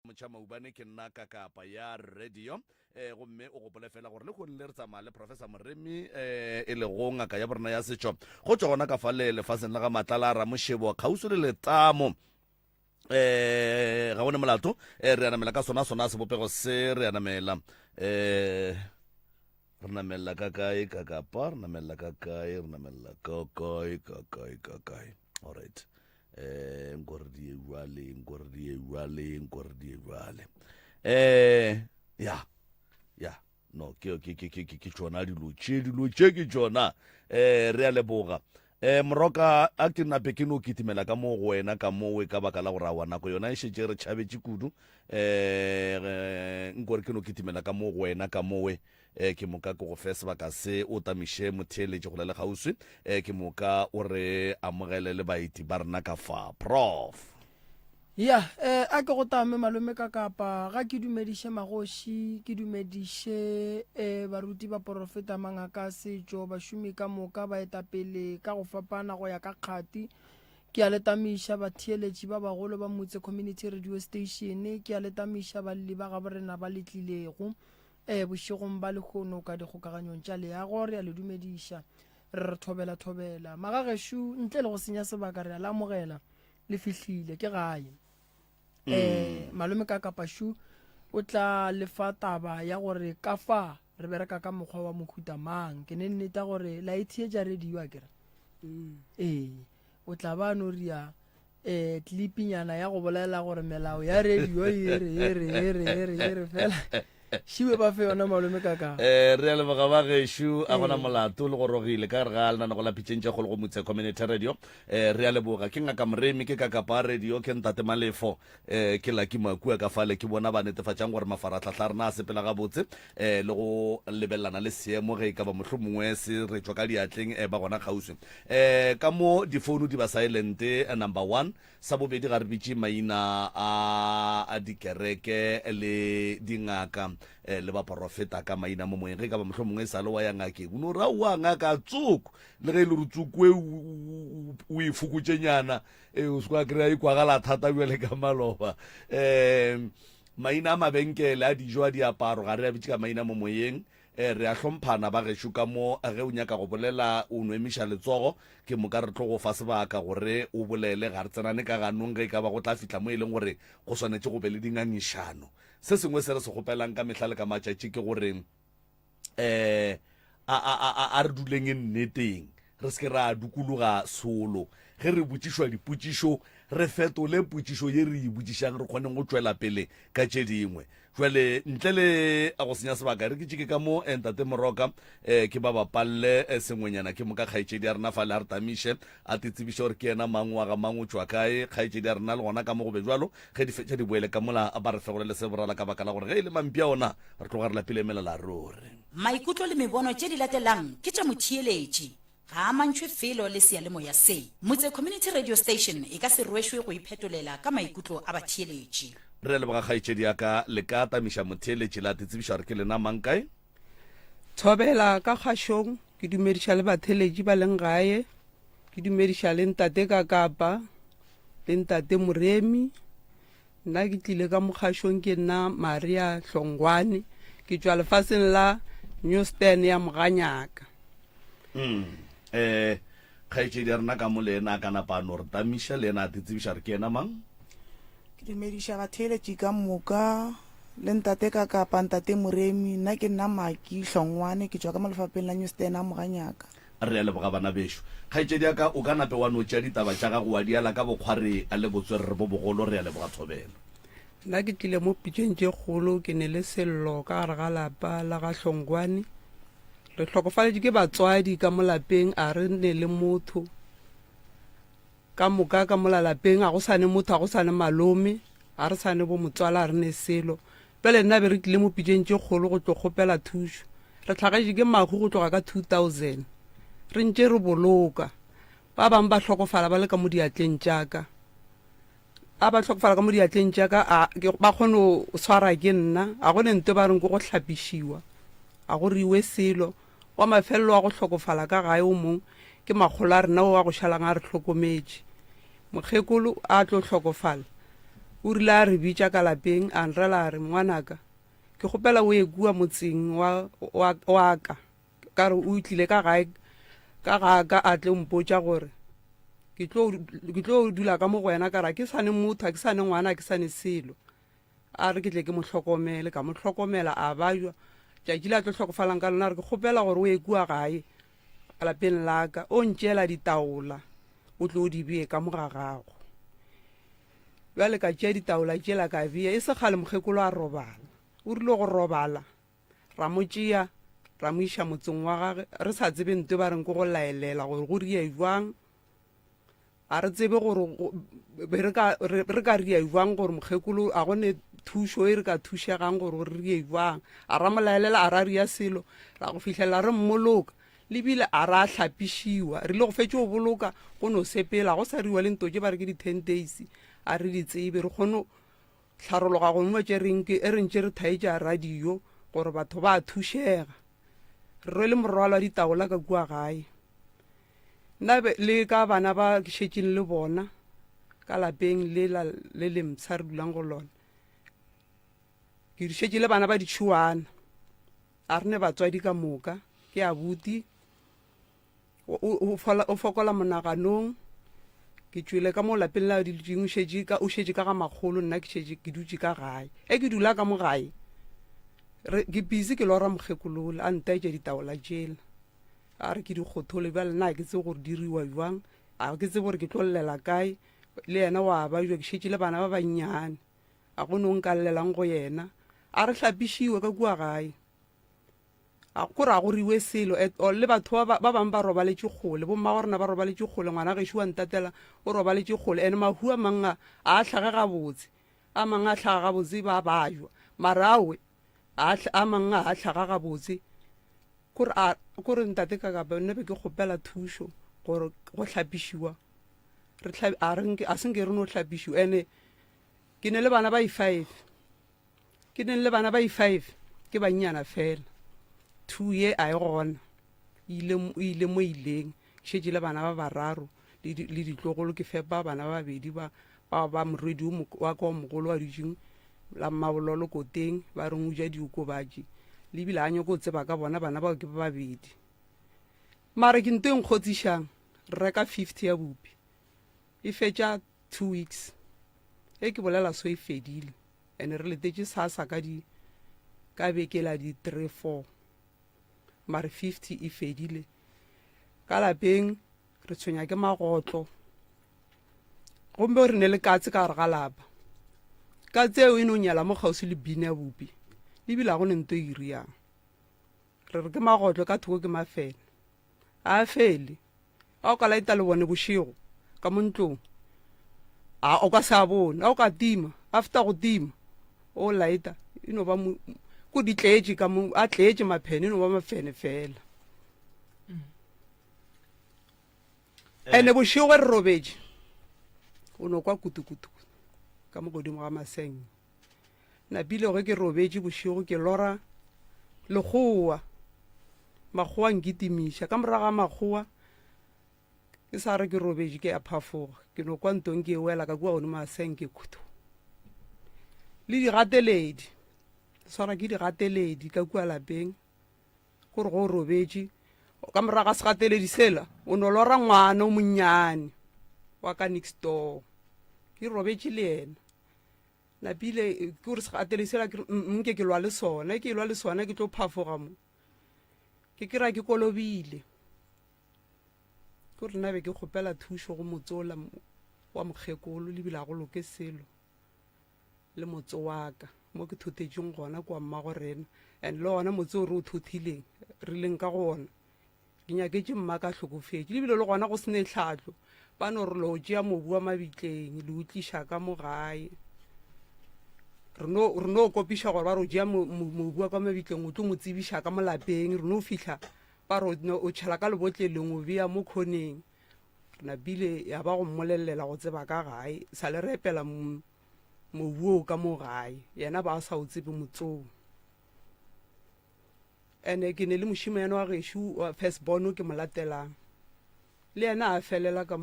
Mochama ubane ke nna ka kapa ya radio gomme o gopole fela gore le go nne re tsamaya le Professor Moremi e le go ngaka ya borena ya setšo go tswa gona ka fa le lefatsheng la ga Matlala ra Moshebo kgauso le letamo ga bone molato re anamela ka sona sebopego se re anamela re namela ka kae ka kapa re namela ka kae re namela ka kae all right ngordie wale ya no ke tsona dilo tše ke tsona re a leboga moroka a ke nape ke no kitimela ka mo go wena ka mo we ka baka la gore a wana ko yona e shetse re tšhabetse kudu nkore ke no kitimela ka mo go wena ka mo we ke moka go fe sebaka se o tamiše motheletše go le gauswi ke moka o re amogele le baiti ba rena ka fa prof a ke go tame malome ka kapa ga ke dumediše magoši ke dumediše baruti ba porofeta mangaka setšo bašomi ka moka ba etapele ka go fapana go ya ka kgati ke a letamiša batheeletši ba bagolo ba motse community radio station ke a letamiša balli ba ga borena ba letlilego bošegong ba lekgono ka dikgokaganyong tša leago re a le dumediša re thobela magagešo ntle le go senya sebaka re a le amogela le fihlile ke gae malome ka kapašu o tla lefa taba ya gore ka fa re bereka ka mokgwa wa mohuta mang ke ne nneta gore la itsheetša radio a kere o tla ba no ria clipinyana ya go bolela gore melao ya radio ere fela šiwe ba fe yona malome kaka re a leboga ba gešo a gona molato le go rogile ka re ga le nana go lapitšentša go le go motse community radio re a leboga ke ngaka Moremi ke ka kapa radio ke ntate Malefo ke la ke makua ka fale ke bona ba netefatšang gore mafaratlhatlha rena a sepela ga botse le go lebelelana le seemo ge ka ba mohlomongwe se re tswa ka diatleng ba gona kgauswi ka mo difounu di ba silent number 1 sa bobedi ga re bitše maina a dikereke le dingaka le ba porofeta ka maina mo moeng ge ka ba mohlomongwe e sa le wa ya ngakeng o no ra wa ngaka tsuku le ge e le re tsuku o e fokotsenyana o se kwa kry-a e kwagala thata bjale ka maloba maina a mabenkele a dijo a diaparo ga re a bitše ka maina mo moyeng re a hlomphana ba gešo ka mo ge o nyaka go bolela o noemiša letsogo ke moka re tlo go fa sebaka gore o bolele ga re tsenane ka ganong ge ka ba go tla fihla mo e leng gore go swanetse go be le dingangišano se sengwe se re se gopelang ka mehla le ka matšatši ke gore a re duleng nneteng re se ke ra dukologa solo ge re botšišwa dipotšišo re fetole potšišo ye re e botšišang re kgoneng go tšwela pele ka tše dingwe jwale ntle le a go senya sebaka re ke tšeke ka mo ntate Moroka ke ba bapalle sengwenyana ke moka kgaetšedi a rena fa le a re tamiše a tetsebiše gore ke ena mang wa ga mang o tšwa kae kgaetšedi a rena le gona ka mo go be jwalo ge di fetša di boele ka mola ba re fegole le seborala ka baka la gore ge e le mampia ona re tloga re lapile emelela ruri maikutlo le mebono tše di latelang ke tša motheeletši ga a mantšhwe felo le sealemoya se motse community radio station e ka se rwešwe go iphetolela ka maikutlo a batheeletši re a leboga kgaetšedi yaka le ka tamiša motheeletši la tetsebiša gore ke lena mang kae thobela ka kgašong ke dumediša le batheeletši ba leng gae ke dumediša le ntate ka kapa le ntate Moremi nna ke tlile ka mokgašong ke nna Maria Hlongwane ke tšwa lefaseng la Newspan ya Moganyaka kgaetšedi ya rena ka mo le ena a ka napano re tamiša le ena a tetsebiša gore ke ena mang ke dumediša batheeletši ka moka le ntate ka kapa ntate Moremi nna ke nna Maki Hlongwane ke tswa ka mo lefapeng la Newspan a Moganyaka re a leboga bana bešo kgaetšedi yaka o ka nape wa no tšea ditaba tša gago wa diala ka bokgware a le botswerere bo bogolo re a leboga thobelo nna ke tlile mo pitšeng tše kgolo ke ne le sello ka gare ga lapa la ga Hlongwane re hlokofaletše ke batswadi ka mo lapeng a re ne le motho ka moka ka mola lapeng a go sane motho a go sane malome a re sane bo motswala a re ne selo pele nna be re tlile mo pitšeng tše kgolo go tlo kgopela thušo re tlhagetše ke mahu go tloga ka 2000 re ntše re boloka ba bangwe ba hlokofala ba le ka mo diatleng tšaka a ba hlokofala ka mo diatleng tšaka ba kgone o swara ke nna a go ne nto ba reng ke go hlapišiwa a go riwe selo wa mafelelo wa go hlokofala ka gae o mong ke makgolo a rena o wa go šalang a re hlokometše mokgekolo a tlo hlokofala o rile a re bitša ka lapeng a nrela a re ngwanaka ke kgopela o ye kua motseng wa ka re o tlile ka gae ka gaka a tle mpotša gore ke tlo dula ka mo go wena ka ra ke sane motho ke sane ngwana ke sane selo a re ke tle ke mo hlokomele ka mo hlokomela a bajwa tšatši la tlo hlokofalang ka lona re ke kgopela gore o ye kua gae lapeng la ka o ntšeela ditaola o tlo o di bee ka mo ga gago bjale ka tšea ditaola tšela ka bea e se kgale mokgekolo a robala o rile go robala ra mo tšea ra mo iša motseng wa gage re sa tsebe nto ba reng ke go laelela gore go ria jwang a re tsebe gore re ka ria jwang gore mokgekolo a gone thušo e re ka thušegang gore re rie jwang a ra mo laelela a ra ria selo ra go fitlhelela re mmoloka lebile a ra hlapišiwa re ile go fetse go boloka go no sepela go sa riwa le nto tše ba re ke di-10 days a re di tsebe re kgone tlharologa go nngwe tše e re ntše re thaetša radio gore batho ba thušega re rwele morwalo wa ditaola ka kua gae nna le ka bana ba šetšeng le bona ka lapeng le lemsa re dulang go lona ke šetše le bana ba ditšhuana a re ne batswadi ka moka ke abuti o fokola monaganong ke tšwele ka mo lapeng la ding o šetše ka ga magolo nna ke dutše ka gae ke dula ka mo gae ke busy ke lora mokgekolola a ntaetša ditaola tšela a re ke dikgothole bjale nna ke tse gore diriwa jwang a ke tse gore ke tlo llela kae le yena wa ba jwa ke šetše le bana ba bannyane a go no nka llelang go yena a re hlapišiwe ka kua gae a kore a go riwe selo le batho ba bangwe ba robaletše kgole bomma go rena ba robaletše kgole ngwana gešo wa ntatela o robaletše kgole ande mahu a mangwe a tlhage gabotse a mangwe a tlhaga gabotse ba bajwa marawe a mangwe a tlhaga gabotse kore ntate ka kapa nne be ke kgopela thušo gore go hlapišiwa a senke re no hlapišiwa ande ke ne le bana ba i5 ke bannyana fela 2 ye a e gona ile mo ileng šetše le bana ba bararo le ditlogolo ke fepa bana ba babedi ba morwedi wa ka wa mogolo wa dijeng la mmabololo koteng ba reng o ja diokobatši lebile a nyako tseba ka bona bana bao ke ba babedi mara ke nto e nkgotšišang re reka 50 ya bopi e fetša 2 weeks ke bolela so e fedile ande re letetše sasa ka bekela di 3-4 mare 50 e fedile ka lapeng re tshwenya ke magotlo gombe re ne le katse ka re ga lapa ka tseo e no nyala mo kgausi le bina bopi lebile go ne nto e riang re re ke magotlo ka thoko ke mafele a fele a o ka laeta le bone bošego ka mo ntlong o ka sa bone a o ka tima after go tima o laeta e no ba ko di tletše ka mo a tletše maphene no ba mafene fela ene bošego re robetše o no kwa kutukutu ka mo godimo ga maseng napile ge ke robetše bošego ke lora lekgowa makgowa nkitimiša ka moraga makgowa ke sa re ke robetše ke a phafoga ke no kwa ntong ke wela ka kua godimo maseng ke khutu le digateledi swara ke digateledi ka kua lapeng gore go robetše ka moraga segateledi sela o no lora ngwana o monnyane wa ka next door ke robetše le yena napile ke gore segateledi sela nke ke lwa le sona ke lwa le sona ke tlo phafoga mo ke kry-a ke kolobile ke gore nna be ke kgopela thušo go motsola wa mokgekolo lebile a go loke selo le motse wa ka mo ke thotetšeng gona kwa mmago rena and le gona motse o re o thothileng re leng ka gona ke nyaketše mma ka hlokofetše lebile le gona go sene tlhatlo ba no re lo tšea mobu wa mabitleng le utliša ka mo gae re no kopiša gore ba re o tšea mobu wa ka mabitleng o tlo mo tsebiša ka mo lapeng re no fitlha ba re o tšhela ka lebotleleng o bea mo khoneng re napile ya ba go mmolelela go tseba ka gae sa le re epela mobuo ka mo gae yena ba sa o tsebe motsong ene ke ne le mošimanyana wa gešo wa first born ke mo latelang le yena a felela ka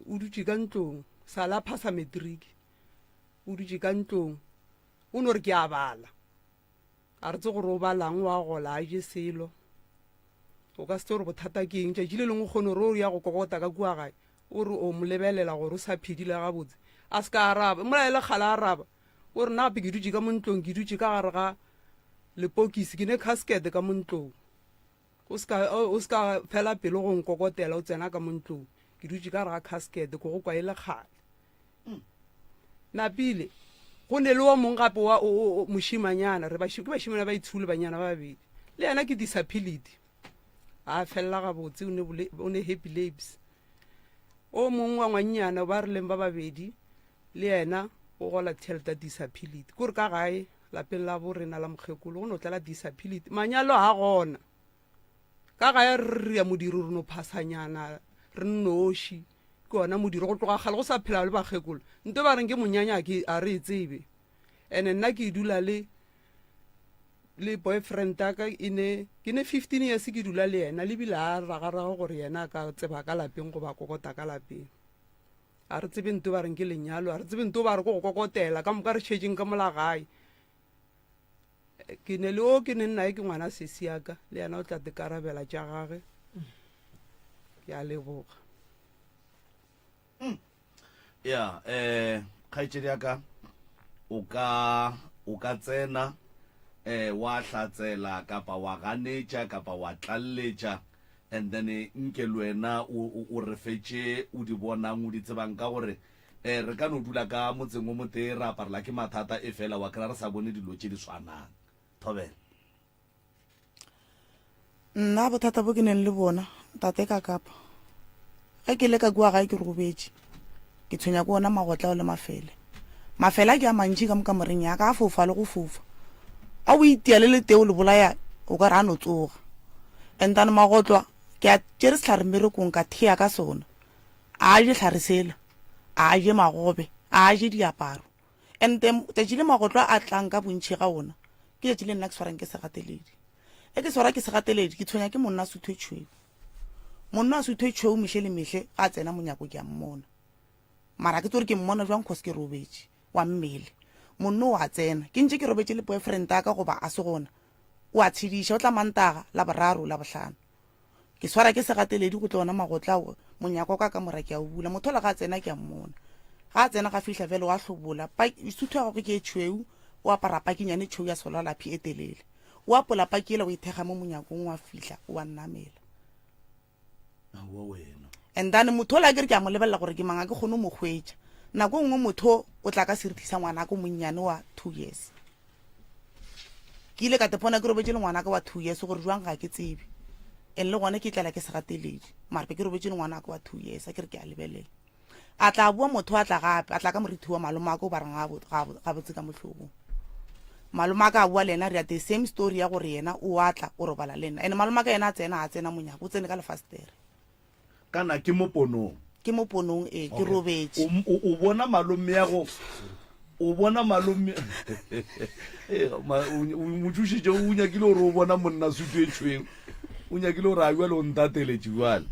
o dutše ka ntlong sa la phasa matric o dutse ka ntlong o ne re ke a bala a re tse gore o balang wa gola a je selo o ka se gore bothata ke eng tšatši le lengwe kgone gore o ya go kokota ka kua gae o re o mo lebelela gore o sa phedile gabotse a se ka araba molaele kgale araba o re nape ke dutse ka montlong ke dutse ka gare ga lepokisi ke ne casket ka montlong o ska fela pele go nkokotela o tsena ka montlong ke dutse ka gare ga casket ko go kwa e le kgale napile go ne le wa mong gape wa moshimanyana ke bashimana ba itshule banyana ba babedi le yena ke disability a felela gabotse o ne happy labs o mongwe wa ngwannyana ba re leng ba babedi le yena o gola tšhelete disability kore ka gae lapeng la bo rena la mokgekolo go no tlela disability manyalo a gona ka gae re ya modiri re no phasanyana re nnoši ke ona modiri go tloga gale go sa phela le bakgekolo nto ba reng ke monyanya a re e tsebe and nna ke dula le boyfriend aka ke ne 15 years ke dula le yena le bile a ragaraga gore yena a ka tseba ka lapeng go ba kokota ka lapeng a re tsebe nto ba reng ke lenyalo a re tsebe nto ba re go go kokotela ka moka re tšhetšeng ka mola gae ke ne le o ke ne nnae ke ngwana sesi aka le yena o tla tekarabela tša gage ke a leboga ya kgaetšedi yaka o ka tsena wa hlatsela kapa wa ganetša kapa wa tlalletša and then nke le wena o re fetše o di bonang o di tsebang ka gore re ka no dula ka motseng o motee re aparela ke mathata e fela wa kry-a re sa bone dilo tše di tshwanang Thobela. nna bothata bo ke neng le bona tate ka kapa ge ke le ka kua gae ke robetše ke tshwenya ke ona magotla o le mafele a ke a mantši ka moka moreng yaka a fofa le go fofa a o itia le teo le bolaya o ka re a no tsoga and then magotlwa ke a tšere setlhare mmerekong ka thea ka sona a je tlhare sela a je magobe a je diaparo and then tšatši le magotlwa a tlang ka bontšhi ga ona ke tšatši le nna ke swarang ke segateledi ke swara ke segateledi ke tshwenya ke monna a suthwe tšhweu monna a suthwe tšhweu mehle le mehle a tsena monyako ke a mmona mara ke tsore ke mmona jwang cause ke robetše wa mmele monno wa tsena ke ntse ke robetše le boyfriend aka goba a se gona o a tshediša o tla mantaga la boraro la bohlano ke swara ke segateledi go tlona magotla monyako ka mora ke a o bula motho la ga tsena ke a mmona ga tsena ga fihla vele wa hlobola suthu ya go ke tšhweu o apara pakinyane tšhweu ya sola laphi e telele o apola pakela o ithega mo monyakong wa fihla o a nnamela and then motho la ke re ke a mo lebelela gore ke manga ke kgone mo hwetša nako nngwe motho o tla ka serithisa ngwana ko monnyane wa 2 years ke ile ka tepona ke robetše le ngwana ka wa 2 years gore jwang ga ke tsebe and le gone ke tlela ke segateledi mara ke robetše le ngwana ka wa 2 years a ke re ke a lebelela a tla bua motho a tla gape a tla ka morithi wa malome a ko ba reng ga botse ka mohlogong malome a ka bua le ena re ya the same story ya gore yena o atla o robala le nna and malome a ka yena a tsena monyako o tsene ka lefastere kana ke mo ponong ke robetše o bona malome ya go o bona malome mo tšušitše o nyakile gore o bona monna sutu e tšhweng o nyakile gore a bua le o ntateletše bjale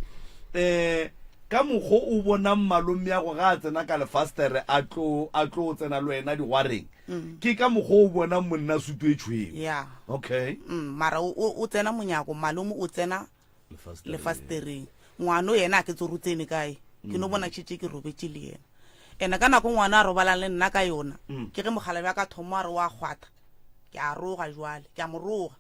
ka mokgo o bona malome ya go ga a tsena ka lefastere a tlo tsena le wena digwareng ke ka mokgo o bona monna sutu e tšhweng ya okay mara o tsena monyako malome o tsena lefastereng ngwana yena a ke tsore o tsene kae ke no bona tšhetše ke robetše le yena ene ka nako ngwana a robalang le nna ka yona ke ge mogala bja ka thomo a re wa kgwatha ke a roga jwale ke a mo roga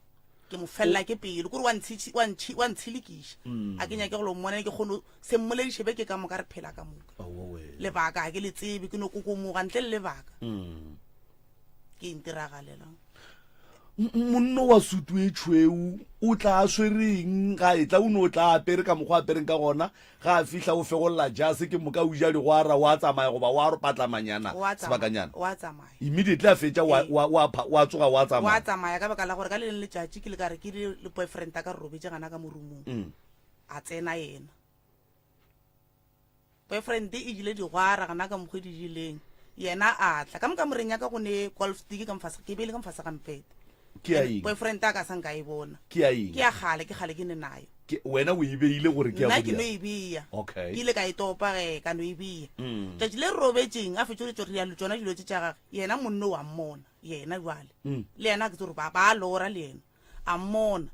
ke mo felela ke pele kore wa ntshelekiša a ke nyake golo mmone ke kgono se mmolediše be ke ka moka re phela ka moka lebaka ga ke le tsebe ke no kokomoga ntle le lebaka ke intiragalelang monno wa sutu e tšhweu o tla a swereng ga e tla o ne o tla apere ka mokgwa apereng ka gona ga a fihla o fegolola jase ke moka o ja digwara wa tsamaya goba wa patlamanyana sebakanyana immediately a fetša wa tsoga wa tsamaya ka baka la gore ka le leng letšatši ke le kare ke le boyfriend a ka re robetse gana ka morumong a tsena yena boyfriend e jile digwara gana ka mokgwe di jileng yena a tla ka moka moreng ya ka go ne golf stick ke beile ka mfasa gampete boyfriend a ka sanka e bona ke ya gale ke ne nayo wena o e beile gore ke ya nna ke no bodia e beya okay ke ile ka e topa ge ka no e beya tšatši le re robetseng a fetšoletšo re yalo tsona dilo tše tša gage yena monno wa mmona yena jale le yena ke tse gore ba lora le yena a mmona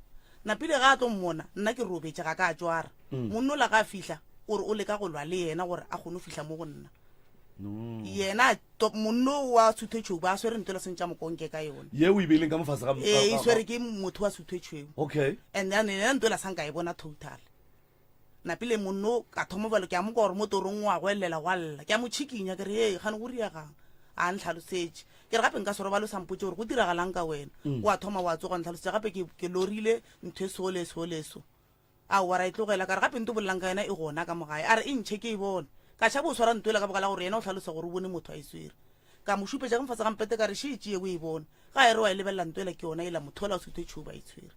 napile ga a tlo mmona nna ke robetše ga ka a tswara monno la ga a fihla gore o leka go lwa le yena gore a kgone go fihla mo go nna yena monno wa suthetšheu ba swere ntelo sentša mokonke ka yone ye o e beileng ka mofase ga e swere ke motho wa suthetšheu okay and then yena ntela sanka e bona total napile monno ka thomo balo ke a mo gore mo torong wa go elela wa lla ke a mo chikinya ke re hey gane go riagang a ntlhalosetse ke re gape nka soro ba lo sampotse gore go diragalang ka wena wa thoma wa tsoga ntlhalosetse gape ke lorile ntho soleso a wa ra itlogela ka re gape nto bolelang ka yena e gona ka mogae a re e ntšhe ke e bone ka tšha bo swara ntwela ka boka la gore yena o tlhalosa gore o bone motho a e swere ka mo šupetša ka mfatsa gampete ka re šeetšee o e bone ga e re wa e lebelela ntwela ke yona e la motho ola o suthetšheu ba e tshwere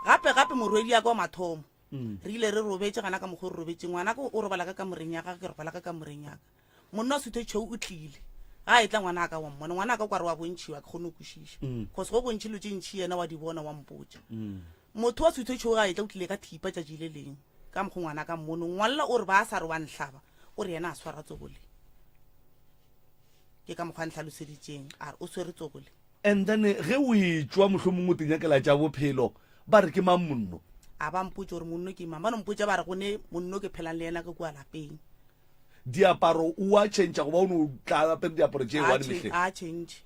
gape morwedi ya kwa mathomo re ile re robetse gana ka mokgwa re robetse ngwana ka o robala ka moreng ya ga ke robala ka moreng ya ka monna wa suthetšheu o tlile ga e tla ngwana a ka wa mmona ngwana a ka kwa re wa bontšhiwa ke kgone go kwešiša cause go bontšhi lo tše ntšhi yena wa di bona wa mpotša motho wa suthetšheu ga e tla o tlile ka thipa tšatši le leng ka mokgwa ngwana ka mmono ngwalela o re ba a sa re wa ntlhaba o re yena a swara tsogole ke ka mokgwa ntlhaloseditšeng a re o swere tsogole and then ge o e tswa mohlomongwe tenyakela tša bophelo ba re ke mang monno a ba mpotse gore monno ke mang ba no mpotse ba re gone monno ke phelang le yena ka kua lapeng diaparo o a change go ba o no tla apere diaparo tše one mehleng a change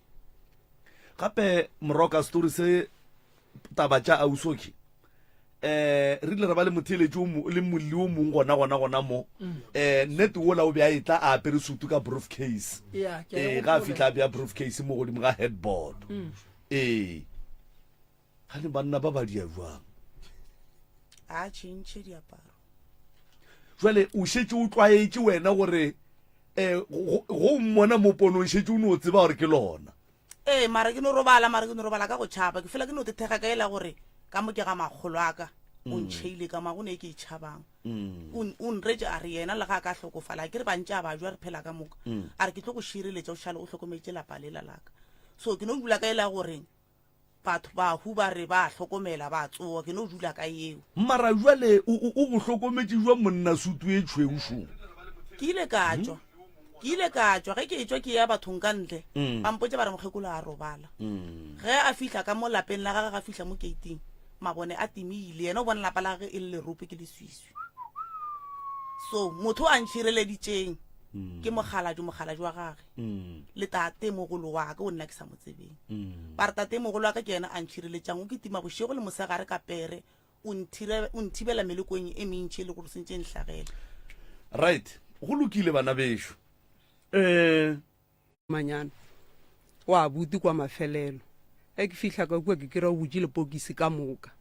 gape moroka story se taba tša ausoki re ile re ba le motheletši le molli o mongwe gona mo nnete ola o be a e tla a apere sutu ka brief case ga a fitlha a bea brief case mo godimo ga headboard gane banna ba ba dia jwang a change diaparo jwale o šetse o tlwaetše wena gore go mmona mo ponong šetse o ne o tseba gore ke lona mara ke no robala ka go tšhaba ke fela ke no tethega ka ela gore ka mo ke ga magolo a ka o ntšheile ka magone e ke e tšhabang o nretse a re yena le ga a ka hlokofala ke re bantše a bajwa re phela ka moka a re ke tlo go šireletša o šale o hlokometse lapa lela laka so ke no dula ka ela goreng batho ba hu ba re ba hlokomela ba tsoa ke no dula ka eo mara jwale o go hlokometse jwa monna sutu e tšhweušo ke ile ka tswa ge ke etswa ke ya bathong ka ntle ba mpotse ba re mokgekolo a robala ge a fihla ka mo lapeng la gage ga fihla mo gating mabone a timile yena o bona lapa la gage e le lerope ke leswiswi so motho a ntšhireleditšeng ke mogaladi wa gage le tate mogolo wa ka o nna ke sa mo tsebeng ba re tate mogolo wa ka ke yena a ntšhireletšang o ke tima bošego le mosegare ka pere o nthibela melekong e mentšhi le gore sentše ntlhagela right go lokile bana bešo manyana wa buti kwa mafelelo e ke fihla ka kua ke kry-a o botse lepokisi ka moka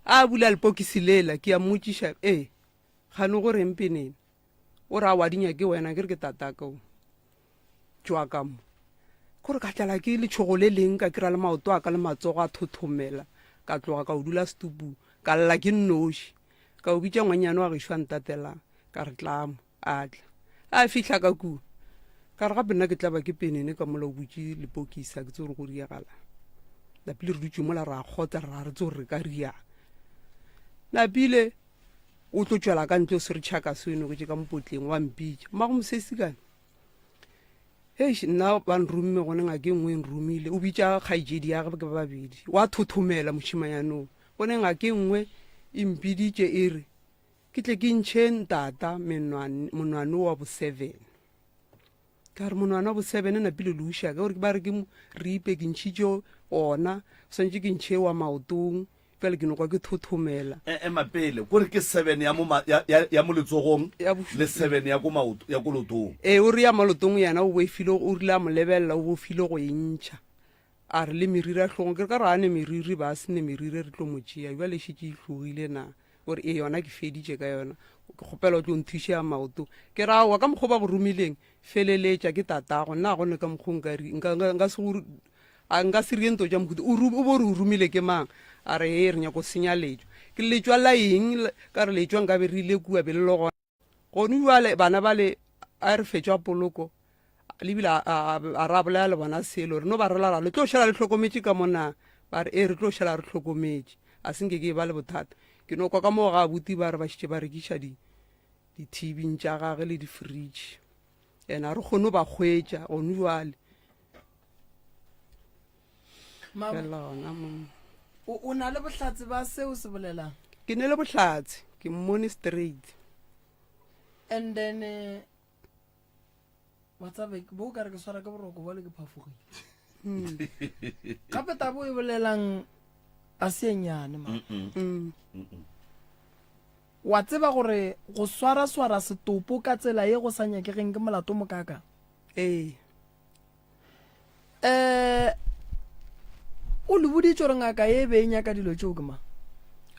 a bula lepokisi lela ke a mmotšiša gane gore empenene o re a wadinya ke wena ke re ke tataka tswa ka mo kore ka tlala ke letšhogo le leng ka kry-a le maoto a ka le matsogo a thothomela ka tloga ka o dula stupu ka lla ke nnoši ka o bitša ngwanyane wa gešwa ntatelang ka re tlamo a tla a fihla ka kua ka re gape nna ke tla ba ke penene ka mola o botse lepokisa ke tse gore go riagala lapile re dutse mola re a kgotsa re a re tse gore re ka riaga lapile o tlo tšwela ka ntle o se re tšhaka seno ke tše ka mpotleng wa mpitša mmago mosesi kane nna ba nrumme gone ngake nngwe nrumile o bitša kgaetšedi ya gebe ke ba babedi wa thothomela mošimanyanong gone ngake nngwe e mpiditše e re ke tle ke ntšhe ntata monwane wa bo 7 ka re monwane wa bo 7 napile le ušaka gore ba re ke ripe ke ntšhitše ona swantše ke ntšhe wa maotong pele ke nokwa ke thothomela mapele kore ke 7 ya mo letsogong le 7 ya ko lotong o re ya malotong yana o boefile o rile a mo lebelela o bofile go e ntšha a re le meriri a tlhogo ke re ka re ane meriri ba sene meriri re tlo motšea jwa lešitše e tlhogile na gore yona ke feditše ka yona ke kgopela o tlo nthuše ya maoto ke ra wa ka mokgwa ba bo romileng feleletša ke tatago nna gone ka mokgwa nka se riento tša mokuti o bo re o rumile ke mang a re re nyako senya letšwa ke letšwa la eng ka re letšwa nka be re ile kua be le le gona gone jale bana bale a re fetšwa poloko lebile a ra bolaya le bona selo re no ba rela ra le tlo šala le tlhokometše ka mona ba re re tlo šala re tlhokometše a senke ke ba le bothata ke no kwa ka mo ga buti ba re ba shitse ba rekiša di-tv tša gage le di-fridge and a re kgone ba kgwetša gone jwale fela gona mo o na le bohlatse ba seo se bolelang ke ne le bohlatse ke mmone straight and then WhatsApp bo ka re ke swara ka boroko bo le ke phafogile gape tabo e bolelang a se nyane ma wa tseba gore go swara setopo ka tsela ye go sa nyakegeng ke molato mokaka o le boditse gore ngaka ye be nyaka dilo tšeo ke ma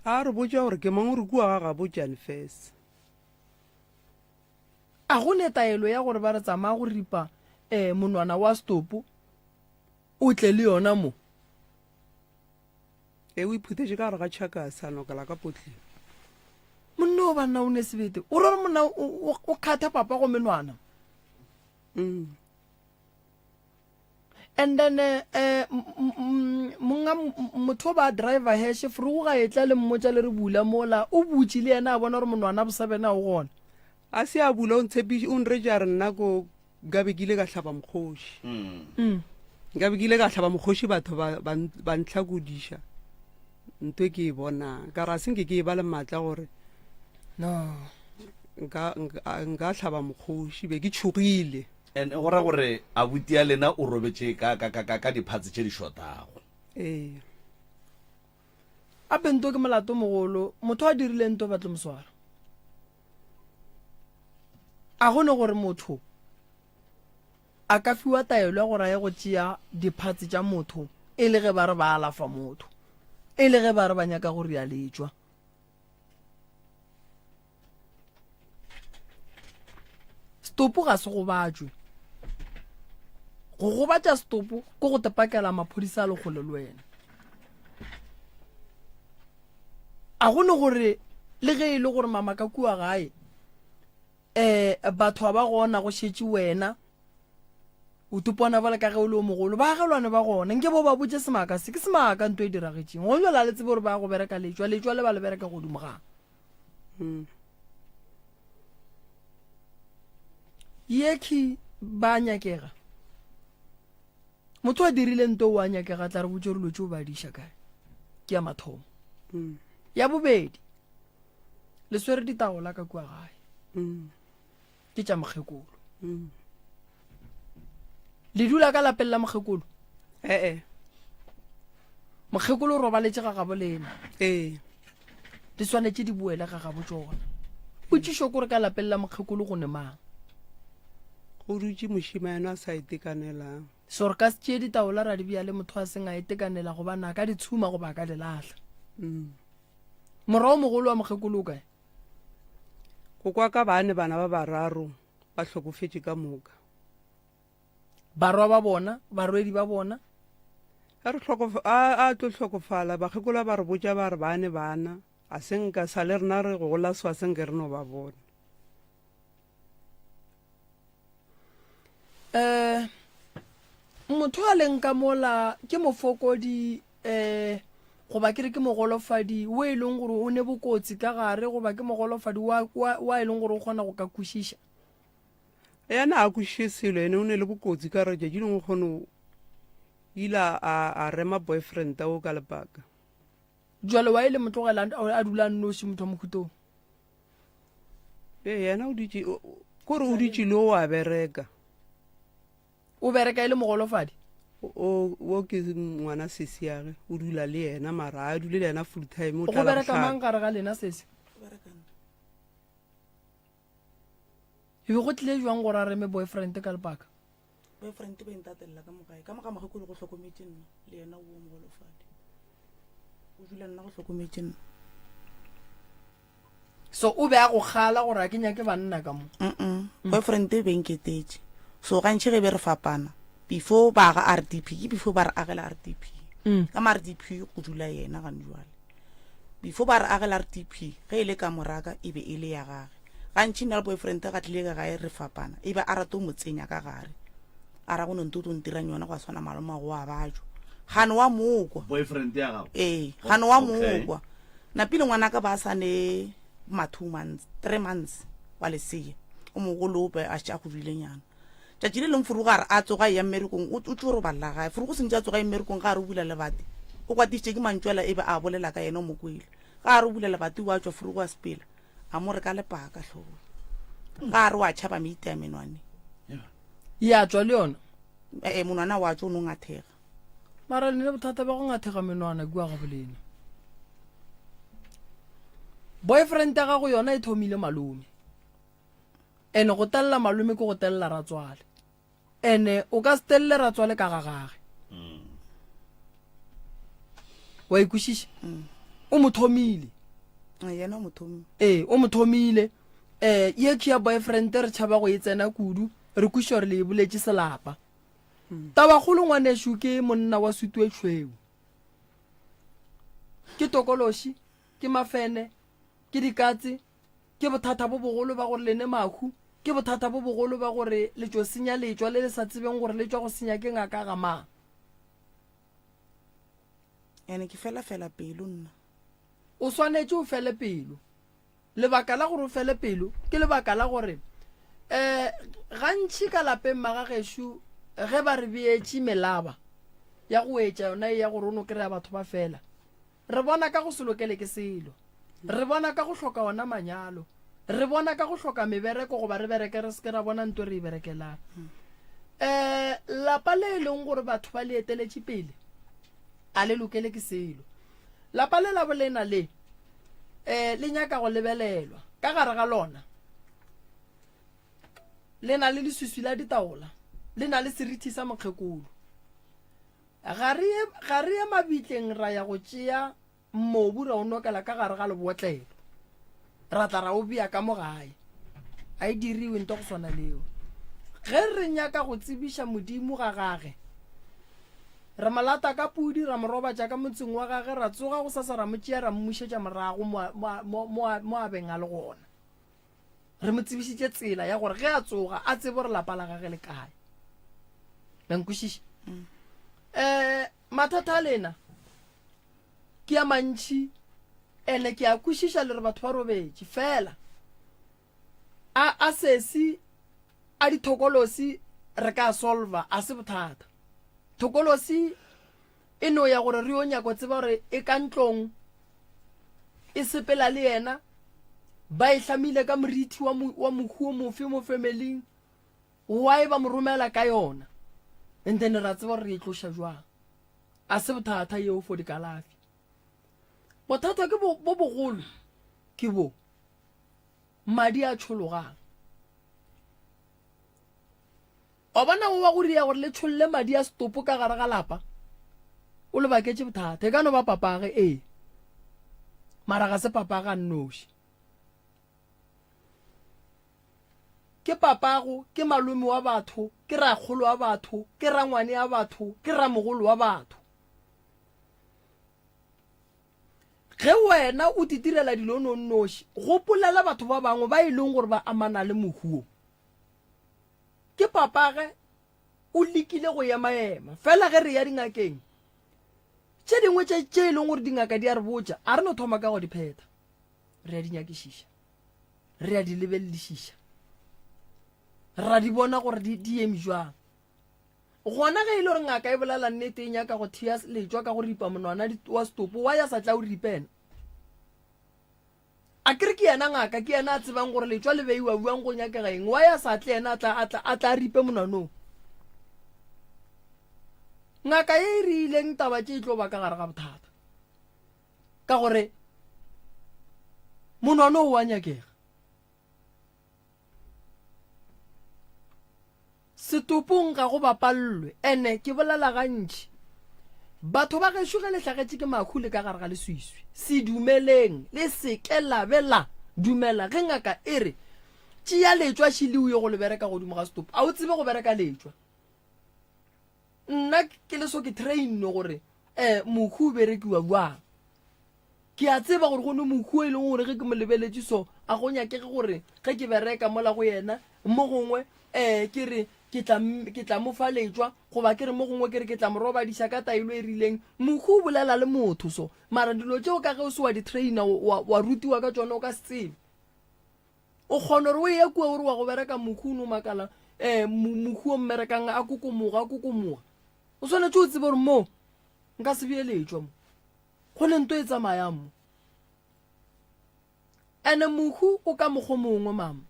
a re botša gore ke mang gore kua ga gabo jan fes a go ne taelo ya gore ba re tsamaya go ripa monwana wa stopo o tle le yona mo o iphutetse ka gare ga tšhakasa nokela ka potleng monna o banna o ne sebete o re monna o kgatha papa go menwana and then monga motho ba driver heshe fru ga etla le mmotsa le re bula mola o butsi le yena a bona gore monwana bosabena o gona a se a bula o ntshepi o nreja re nna ko gabe ke ile ka hlaba mokgoši gabe ke ile ka hlaba mokgoši batho ba ntlhakodiša ntwe ke e bonang ka ra senke ke e ba le maatla gore no nka hlaba mokgoši be ke tšhogile and go ra gore a butia lena o robetse ka diphatse tše di shotago a pento ke molato mogolo motho a dirileng to batle moswara a gone gore motho a ka fiwa taelo ya gore a ye go tšea diphatse tša motho e le ge ba re ba alafa motho e le ge ba re ba nyaka gore ya letswa stopo ga se go batšwe go gobatša stopo ko go tepakela maphodisa a le kgole le wena a gone gore le ge e le gore mamaka kua gae batho ba gona go šetše wena o tupona ba le ka ge o le o mogolo ba gelwane ba gona nke bo ba botse semaka se ke semaka nto e diragetšeng go jala le tsebe gore ba go bereka letswa le ba le bereka godimo gang yeki ba nyakega motho a dirileng to wa nyakega tla re botse re lotse o ba diša kae ke ya mathomo ya bobedi le swere ditaola ka kua gae ke tša mokgekolo le dula ka lapeng la mokgekolo mokgekolo o robaletse ga gabo lena di swanetse di buele ga gabo tsona o tšišo kore ka lapeng la mokgekolo go ne mang go dutse mošimane a sa itekanelang sore ka se tšee ditaola ra di bja le motho a seng a itekanela go bana ka ditshuma go ba ka di latlha morao mogolo wa mokgekolo o kae go kwa ka bane bana ba bararo ba hlokofetše ka moka barwa ba bona barwedi ba bona a tlo hlokofala bakgekola ba re botša ba re bane bana a senka sa le rena re go gola swa senke re no ba bona motho a leng ka mola ke mofokodi goba ke re ke mogolofadi o e leng gore o ne bokotsi ka gare goba ke mogolofadi wa e leng gore o kgona go ka kwešiša yena a kwešiše selo ene o ne le bokotsi ka re tšatši dingwe kgone ile a rema boyfriend o ka lebaka jwale wa e le motlogela a dula nnoši motho wa mokhutong yena kore o ditše le o a bereka o bereka e le mogolofadi o ke ngwana sesi yage o dula le yena mara a dule le yena full time go bereka mang gare ga lena sese e be go tlile jwang gore a reme boyfriend ka lebaka boyfriend ba intatelela ka mogae ka moga mogekolo go tlhokometse nna le yena o mogolofadi o dula nna go tlhokometse nna so o be a go gala gore a ke nyake banna ka mo boyfriend e benketetše so gantšhe ge be re fapana before ba ga RDP before ba re agela RDP ka ma RDP go dula yena gane jwale before ba re agela RDP ge e le ka moraka e be e le ya gage gantšhe nna le boyfriend ga tlile ka gae re fapana e be a rata o mo tsenya ka gare a ra go nontoto ntirang yona go a tshwana maloma go a bajo gane wa mokwa boyfriend ya gago gane wa mokwa napile ngwana ka ba sa ne 3 months wa lesea o mogolo be a tša go bilenyana tšatši le leng furugo a re a tsoga ya mmerekong o tlo ro balla gae furugo sentse a tsoga ya mmerekong ga a re o bula lebati o kwatišitše ke mantšwela e be a bolela ka yena o mo kwele ga a re o bula lebati wa tšwa furugo a sepela a mo re ka lepaka tlhogo ga a re wa tšhaba meite ya menwane ya tswa le yona monwana wa tšwa o ne o ngathega mara le bothata ba go ngathega menwana kua ga bolena boyfriend ya gago yona e thomile malome ene go telela malome ke go telela ratswale ene o ka se telele ratswale ka ga gage wa ikušiša o mo thomile yena o mothomi o mo thomile ye ke ya boyfriend re tšhaba go e tsena kudu re kuša gore le e boletše selapa tabagolo ngwaneso ke monna wa sutwe tšhweu ke tokološi ke mafene ke dikatse ke bothata bo bogolo ba gore lene mahu ke bothata bo bogolo ba gore le tšo senya letšwa le le sa tsebeng gore le tšwa go senya ke ngaka ga mang ene ke fela pelo nna o swanetše o fele pelo lebaka la gore o fele pelo ke lebaka la gore gantši ka lapeng magagešo ge ba re beetše melaba ya go etša yona ya gore o no kry-a batho ba fela re bona ka go se lokele ke selo re bona ka go hloka ona manyalo re bona ka go hloka mebereko goba re bereke re seke ra bona nto re e berekelang lapa le e leng gore batho ba le eteletše pele a le lokele ke selo lapa le la bolena le nyaka go lebelelwa ka gare ga lona le na le leswiswi la ditaola le na le serithi sa mokgekolo ga re ye mabitleng ra ya go tšea mobu ra o nokela ka gare ga lebotlelo ra tla ra o bea ka mo gae a e diriwe nto go swana leo ge re nyaka go tsebiša modimo ga gage re malata ka pudi ra moroba jaaka motseng wa gage ra tsoga go sasa ra motšea ra mmušetša morago mo a beng a le gona re mo tsebišitše tsela ya gore ge a tsoga a tsebe gore lapa la gage le kae lankwešiša mathata a lena ke ya mantši ene ke a kwešiša le re batho ba robetše fela a sesi a dithokolosi re ka solva a se bothata thokolosi e no ya gore re yo nyako tseba gore e ka ntlong e sepela le yena ba e hlamile ka moriti wa mohu o mofe mo familing wa e ba mo romela ka yona and then ra tseba gore re e tloša jwang a se bothata yeo for dikalafi bothata ke bo bogolo ke bo madi a tšhologang o bona o wa go ria gore le tšholle madi a stopo ka gare ga lapa o le baketše bothata e ka no ba papage mara ga se papaga a nnoši ke papago ke malome wa batho ke ragolo wa batho ke rangwane ya batho ke ramogolo wa batho ge wena o titirela dilo nonnoši gopolela batho ba bangwe ba e leng gore ba amana le mohuo ke papage o lekile go ema fela ge re ya dingakeng tše dingwe tše e leng gore dingaka di a re botša a re no thoma ka go di pheta re ya dinyakešiša re ya di lebelelišiša ra di bona gore di eme jwang gona ge e le gore ngaka e bolela nnete e nyaka go thea letšwa ka go ripa monwana wa stopo wa ya sa tla o ripena a kere ke yena ngaka ke yena a tsebang gore letšwa le beiwa buang go nyakega eng wa ya sa tle yena a tla ripe monwanong ngaka e e rileng taba tše e tlo ba ka gare ga bothata ka gore monwano o wa nyakega setopong ga go bapallwe ene ke bolela gantši batho ba gešo ge le hlagetše ke makhule ka gare ga leswiswi se dumeleng le seke la be la dumela ge ngaka e re tšea letšwa šileo go le bereka godimo ga setopo a o tsebe go bereka letšwa nna ke leso ke trainne gore mokhu o berekiwa jwang ke a tseba gore go ne mokhu e leng gore ge ke mo lebeletše so a go nyakege gore ge ke bereka mola go yena mo gongwe ke re ke tla mo fa letswa goba ke re mo gongwe ke re ke tla mo robadiša ka taelo e rileng mokhu o bolela le motho so mara dilo tseo ka ge o se wa di-trainer wa rutiwa ka tsone o ka se tsebe o kgona gore o ye kua gore wa go bereka mokhu o ne o makala mokhu o mmerekang a kokomoga o tshwanetse o tsebe gore mo nka se beeletswa mo go le nto e tsamayang mo ene mokhu o ka mokgo mongwe mama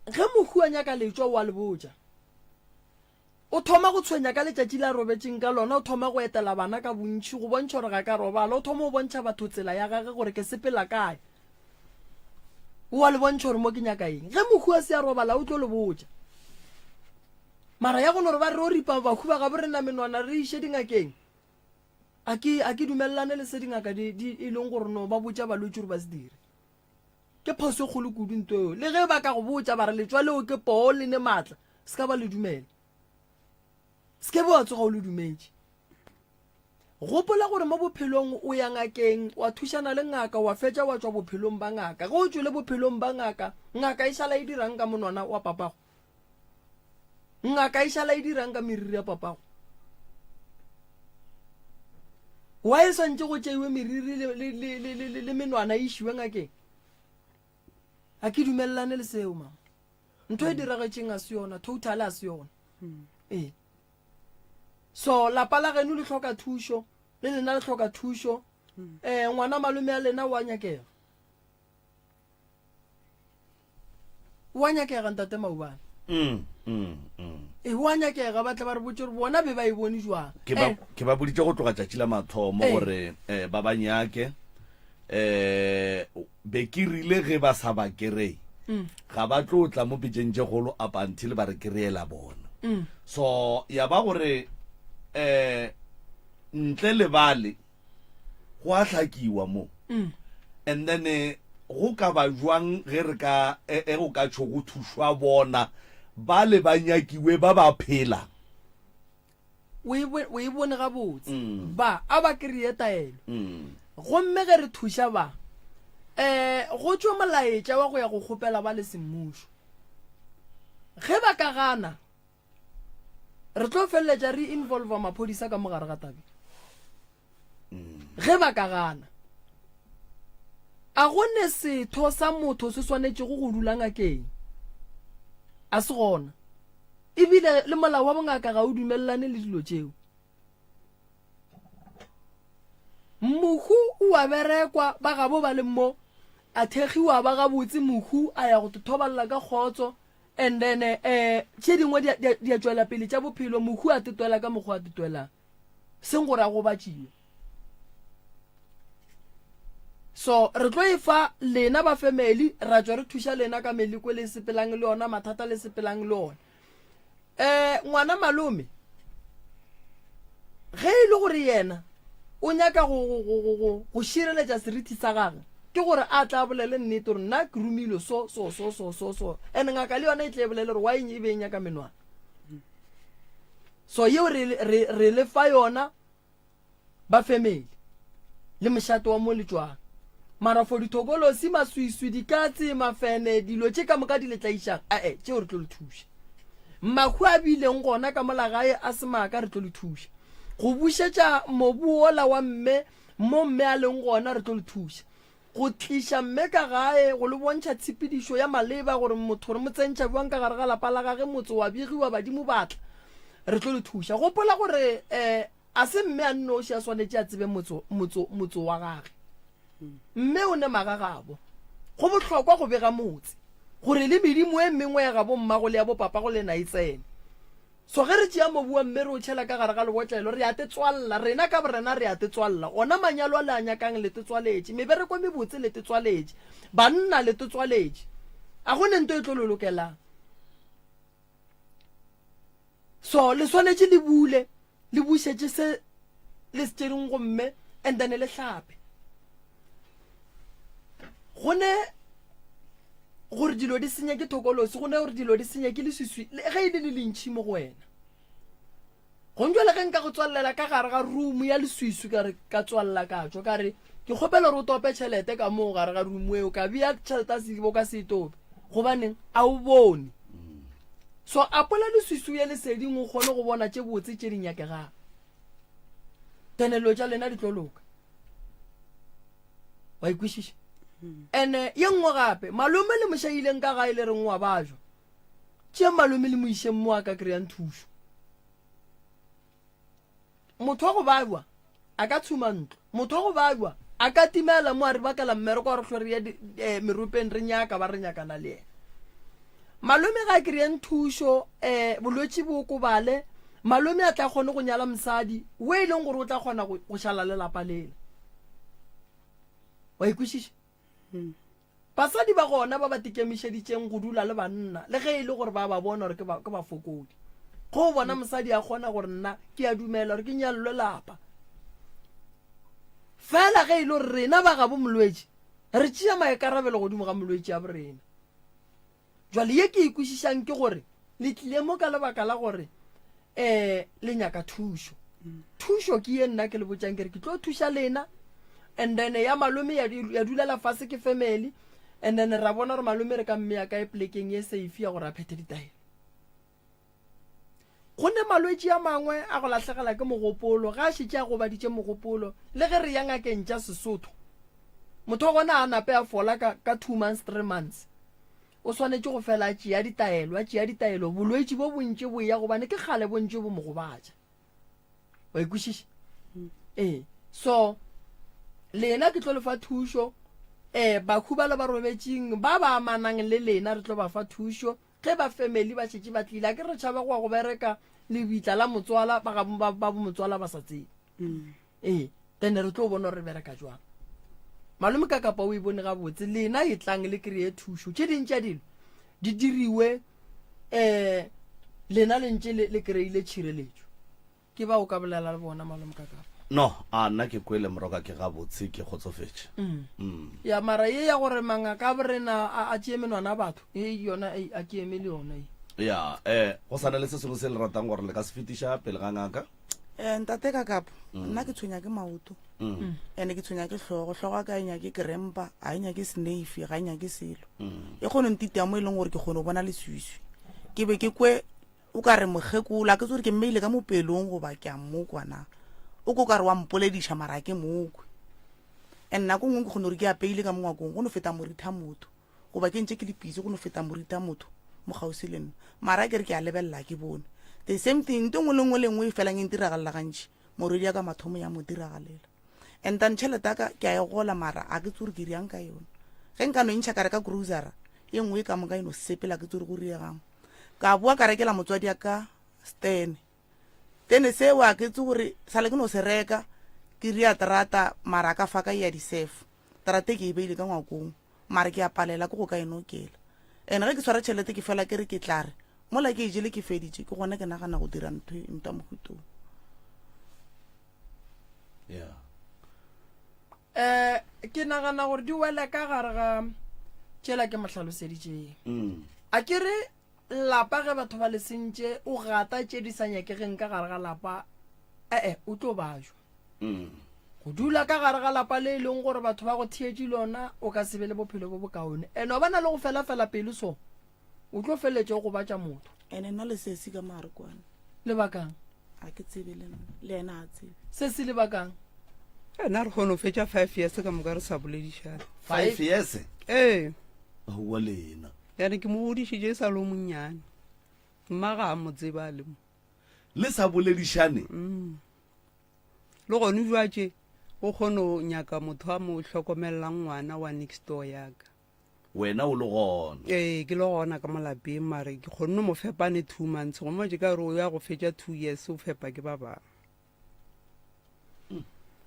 ge mokhu a nyaka letswa wa le boja o thoma go tshwenya ka letšatši la robetseng ka lona o thoma go etela bana ka bontšhi go bontšha gore ga ka robala o thoma go bontšha batho tsela ya gage gore ke sepela kae wa le bontšha gore mo ke nyaka eng ge mokhu a se a robala o tlo le boja mara ya gone gore ba re o ripa bakhu ba ga bo rena menwana re iše dingakeng a ke dumelelane le se dingaka e leng gore no ba botša balwetse gore ba se dire ke phoso kgolo kudu nto eo le ge ba ka go botša ba re letswa leo ke poo le ne maatla se ka ba le dumela se ke ba tsoga o le dumetse gopola gore mo bophelong o ya ngakeng wa thušana le ngaka wa fetša wa tswa bophelong ba ngaka ge o tswele bophelong ba ngaka e šala e dirang ka monwana wa papago ngaka e šala e dirang ka meriri ya papago wa e swantse go tšeiwe meriri le menwana e išiwe ngakeng a ke dumelelane le seo mama ntho e diragetseng a se yona total a se yona so lapa la geno le tlhoka thušo le lena le tlhoka thušo ngwana malome a lena wa nyakega ntate Maubane wa nyakega ba tla ba re botse gore bona be ba e bone jwang ke ba boditse go tloga tšatši la mathomo gore ba banyake be ke rile ge ba sa ba kerei ga ba tlo tla mo pitšeng tše golo up until ba re kereela bona so ya ba gore ntle le bale go a hlakiwa mo and then go ka ba jwang ge re ka go ka tšho go thušwa bona ba le banyakiwe ba ba phela o e bone gabotse ba a ba kry-e taelo gomme ge re thuša ba go tšwa molaetša wa go ya go kgopela ba le semmušo ge ba ka gana re tlo feleletša re involva maphodisa ka mogare ga tabe ge ba ka gana a gone setho sa motho se swanetše go dula ngakeng a se gona ebile le molao wa bongaka ga o dumelelane le dilo tšeo mokhu o a berekwa ba gabo ba le mo a thegiwa ba gabotse mokhu a ya go thobalela ka kgotso and then tše dingwe di a tšwela pele tša bophelo mokhu a tetwela ka mokgwa a tetwelang seng gore a go batšiwe so re tlo e fa lena ba family ra tswa re thuša lena ka meliko le sepelang le ona mathata le sepelang le ona ngwana malome ge e le gore yena o nyaka go šireletša seriti sa gage ke gore a tla bolele nnete gore nna ke rumile so and ngaka le yona e tle bolele gore wa eng e be nyaka menwana so yeo re le fa yona ba family le mošato wa mo letswang mara for dithokolosi maswiswi dikatse mafene dilo tše ka moka di le tlaišang tšeo re tlo le thuša mmakhu a bileng gona ka molagae a semaka re tlo le thuša go bušetša mobu ola wa mme mo mme a leng gona re tlo le thuša go tliša mme ka gae go le bontšha tshepedišo ya maleba gore motho re mo tsentšha buang ka gare ga lapa la gage motse wa begiwa badimo batla re tlo le thuša gopola gore a se mme a nnoši a swanetše a tsebe motse wa gage mme o ne magagabo go bohlokwa go bega motse gore le medimo e mengwe ya gabo mmago le ya bopapa go lena e tsene so ge re tšea mobu wa mme re o tšhela ka gare ga lebotlelo re a te tswalela rena ka borena re a te tswalela ona manyalo a le a nyakang le te tswaletše mebereko mebotse le te tswaletše banna le te tswaletše a gone nto e tlo lolokelang so le swanetše le bule le bušetše se le se tšereng gomme and then le hlape gone gore dilo di senya ke thokolosi gone gore dilo di senya ke leswiswi ge e le lentšhi mo go wena gonjwa le ge nka go tswalela ka gare ga room ya leswiswi ka tswalela ka tswa ka re ke kgopela gore o tope tšhelete ka moo gare ga room eo ka bea tšhelete a sebo ka se tope gobaneng a o bone so apola leswiswi ya leseding o kgone go bona tše botse tše dinyakegang tenelo tša lena di tloloka wa ikwešiša ene ye nngwe gape malome le mošaileng ka gae le reng wa bajwa tše malome le moišeng mo a ka kry-ang thušo motho wa go bajwa a ka tshuma ntlo motho wa go bajwa a ka timela mo a re bakela mmereko wa re tlhore ya meropeng re nyaka ba re nyakana le ena malome ga a kry-ang thušo bolwetse bo okobale malome a tla kgone go nyala mosadi o e leng gore o tla kgona go šala lelapa lela wa ikwešiša basadi ba gona ba ba tikemišeditšeng go dula le banna le ge e le gore ba ba bona gore ke bafokodi go bona mosadi a kgona gore nna ke a dumela gore ke nyalelwe lapa fela ge e le gore rena ba gabo molwetse re tšea maekarabelo godimo ga molwetse a borena jwale ye ke ikwešišang ke gore le tlile mo ka lebaka la gore le nyaka thušo thušo ke ye nna ke le botšang kere ke tlo thuša lena and then ya malome ya dulela fase ke family and then ra bona gore malome re ka mme ya ka e plekeng ye safe ya gore a phete ditaelo go ne malwetse a mangwe a go latlhegela ke mogopolo ga a šitše a go baditše mogopolo le ge re ya ngakeng tša Sesotho motho wa gona a nape a fola ka 2 months 3 months o swanetše go fela a tšea ditaelo bolwetse bo bontši bo ya gobane ke kgale bontši bo mo gobatša wa ikwešiša so lena ke tlo le fa thušo bakhubala ba robetšeng ba ba amanang le lena re tlo ba fa thušo ge ba family ba šetše ba tlile a ke re tšhaba go ya go bereka lebitla la motswala ba bo motswala ba sa tsebe then re tlo bona gore re bereka jwang malome ka kapa o e bone gabotse lena e tlang le kry-e thušo tše dintša dilo di diriwe lena le ntše le kry-ile tšhireletšo ke ba o ka bolela le bona malome ka kapa no a nna ke kwele moroka ke gabotse ke kgotsofetse ya mara ye ya gore mangaka a borena a tšee menwana batho yona a ke eme le yona ya go sana le se sengwe se le ratang gore le ka se fetiša pele ga ngaka ntate ka kapo nna ke tshwenya ke maoto ene ke tshwenya ke tlhogo a ka e nyake krempa a e nyake snafe ga e nyake selo e kgone ntitea mo e leng gore ke kgone go bona leswiswi ke be ke kwe o ka re mogekula ke tsore ke mmeile ka mopelong goba ke a mmokwana o ko ka re wa mpolediša mara ke mokwe and nako ngwe ke kgone gore ke apeile ka mongwakong go no feta moritha motho goba ke ntse ke dipitse go no feta moritha motho mo gausi le nna mara ke re ke a lebelela ke bone the same thing nto ngwe le nngwe e felang e ntiragalela gantši moredi ya ka mathomo ya mo diragalela and then tšhelete aka ke a e gola mara a ke tsore ke riang ka yone ge nka no ntšha kare ka grousera ye nngwe e ka moka eno sepela ke tsore go riegang ka bua ka rekela motswadi ya ka stene tene seo a ke tse gore sale ke no se reka ke ria terata mara ka fa ka ya di-sef terata ke e beile ka ngwakong mara ke a palela ke go ka enokela ene ge ke swara tšhelete ke fela ke re ke tla re mola ke ejele ke feditše ke gona ke nagana go dira ntwa mohutong ke nagana gore di wela ka gare ga tšela ke matlhaloseditšeng a ke re lapa ge batho ba lesentše o gata tše di sa nyakegeng ka gare ga lapa o tlo bajwa go dula ka gare ga lapa le e leng gore batho ba go thietše lona o ka se be le bophelo bo bokaone ene o bana le go fela pelo so o tlo feletse go batša motho ene nna le sesi ka mare kwane lebakang a ke tsebe le ena a tsebe se se lebakang ena re kgone go fetša 5 years ka moka re sa boledišane 5 years wa lena yane ke mo godišitše sa lo monnyane mmaga a mo tseba le mo le sa boledišane le gone jwatše o kgone go nyaka motho a mo hlokomelelang ngwana wa next door yaka wena o le gona ke le gona ka molapeng mare ke kgonne mo fepane 2 months go mmatše ka gore o ya go fetša 2 years o fepa ke ba bang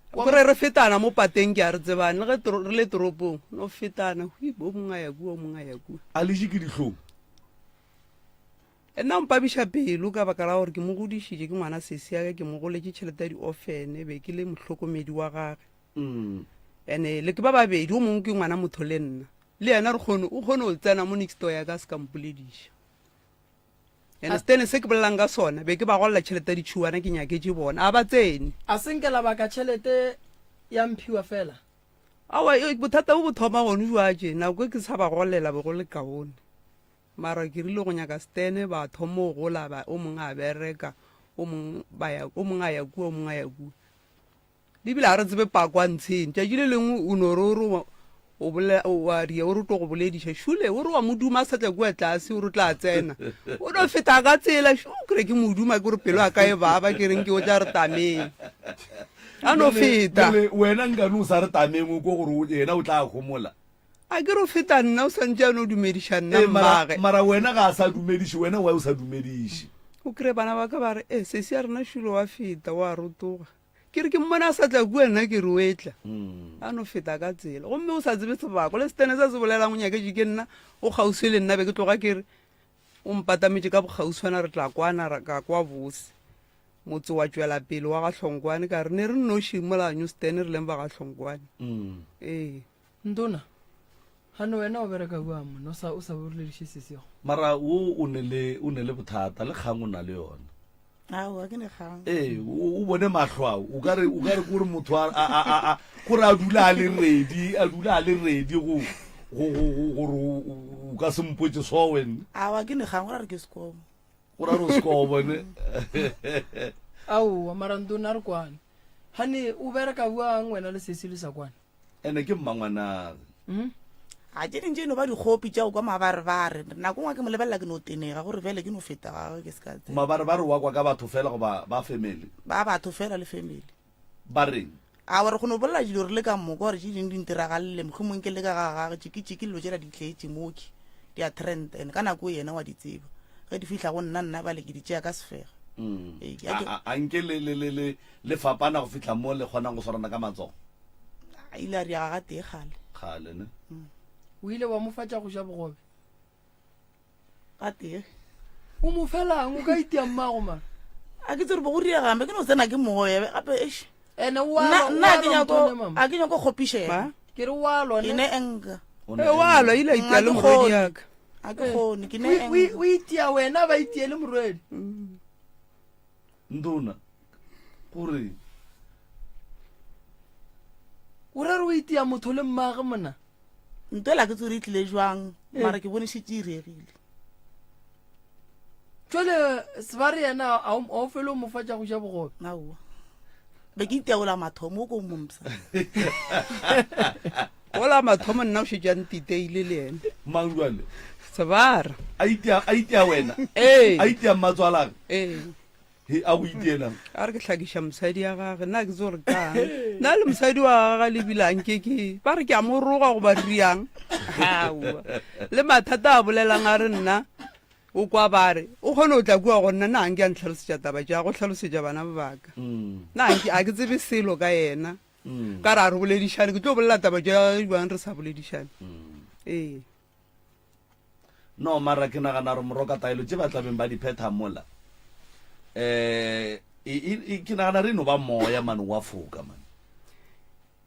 gore re fetana mo pateng ke a re tsebane le ge re le toropong no fetana bo mongwe a ya kua o mongwe a ya kua a leje ke ditlhong nna mpabiša pelo ka baka la gore ke mo godišitše ke ngwana sesi yaka ke mo goletse tšhelete ya di-offene be ke le motlhokomedi wa gage ande le ke ba babedi o mongwe ke ngwana motho le nna le yena o kgone go tsena mo next door ya ka se ka mpolediša ande stene se ke bolelang ka sona be ke ba golela tšhelete ya ditšhuana ke nyaketse bona a ba tsene a senkela baka tšhelete ya mphiwa fela awa bothata bo bo thoma gone jwatše nako ke sa ba golela be go le kaone mara ke rile go nyaka stene ba thomo go la ba o mongwe a bereka o mongwe a ya kua o mongwe a ya kua di bile a re tsebe pakwa ntsheng tšatši le lengwe o no re wa ria o re tlo go bolediša šule o re wa moduma a sa tla kua tlase o re tla tsena o no feta ka tsela kore ke moduma ke re pelo a ka e baba ke reng ke o tla re tameng a no feta wena nkane o sa re tameng ko gore ena o tla gomola a ke re o feta nna o santse ano o dumediša nna mmage mara wena ga a sa dumediše wena wa o sa dumediše o kry bana ba ka ba re sese ya rena šulo wa feta wa rotoga ke re ke mmona a sa tla kua nna ke re o etla a no feta ka tsela gomme o sa tsebe sebako le stene sa se bolelang o nyaketse ke nna o kgauswe le nna be ke tloga ke re o mpatametše ka bokgauswana re tla kwana ka kwa bose motse wa tšwela pele wa gahlongwane ka re ne re nnoši molanyo stene re leng ba gahlongwane ee ntona gane wena o bereka bua mona o sa borelediše sesego mara o ne le bothata le kgang o na le yona aowa ke nekgang o bone matlho ao o kare kore motho kore a dula a le redi gore o ka se mpotse so wena aowa ke nekgang gore re ke sekobo gore a re o seko bone aowa mara ntona re kwane gane o bereka buang wena le sese le sa kwane ene ke mmangwanage a tše dintše no ba dikgopi tšao kwa mabarebare nako ngwe ke mo lebelela ke no tenega gore fele ke no feta gagwe ke seka tsena mabarebare wa kwa ka batho fela go ba family ba batho fela le family ba reng a gore go no bolela dilo re le ka moka gore tše dingwe di ntiragalele mohlomong ke le ka gagage tšiki dilo tšela di tletse moki di a trend and ka nako yena wa di tseba ge di fitlha go nna bale ke di tšea ka sefega a nke le fapana go fitlha mo le kgonang go swarana ka matsogo a ile a re ya gaga tee kgale ne o ile wa mo fatša go ja bogobe ka tee o mo felang o ka itia mmago mara a ke tsere bo go riagambe ke no tsena ke moyabe gape ene nna a ke nyako kgopišega ke re wa ke lone ne enka walwa ile a itia le morwedi yaka a ke kgone ke ne enka o itia wena ba itie le morwedi ndona gore o re o itia motho le mmage mona ntela ke tsore e tlile jwang mara ke bone šetse e regile jale seba re yena a o fele o mo fatša go ja bogobe aowa be ke iteaola mathomo o ko momsa ola mathomo nna o šetšang titeile le ene mang jale sebara a itia wena a itia mmatswalang a go itielang a re ke hlakiša mosadi ya gage nna ke tse gore kang nna le mosadi wa gaga le bilang ke ba re ke a moroga go ba riang aowa le mathata a bolelang a re nna o kwa bare o kgone o tla kua go nna na anke a ntlhalosetša taba ja go tlhalosetša bana ba baka na anke a ke tsebe selo ka yena ka re a re boledišane ke tlo bolela taba ja bang re sa boledišane ee no mara ke nagana re moroka taelo tše ba tlabeng ba diphetha mola ke nagana re no ba moya mane wa foka mane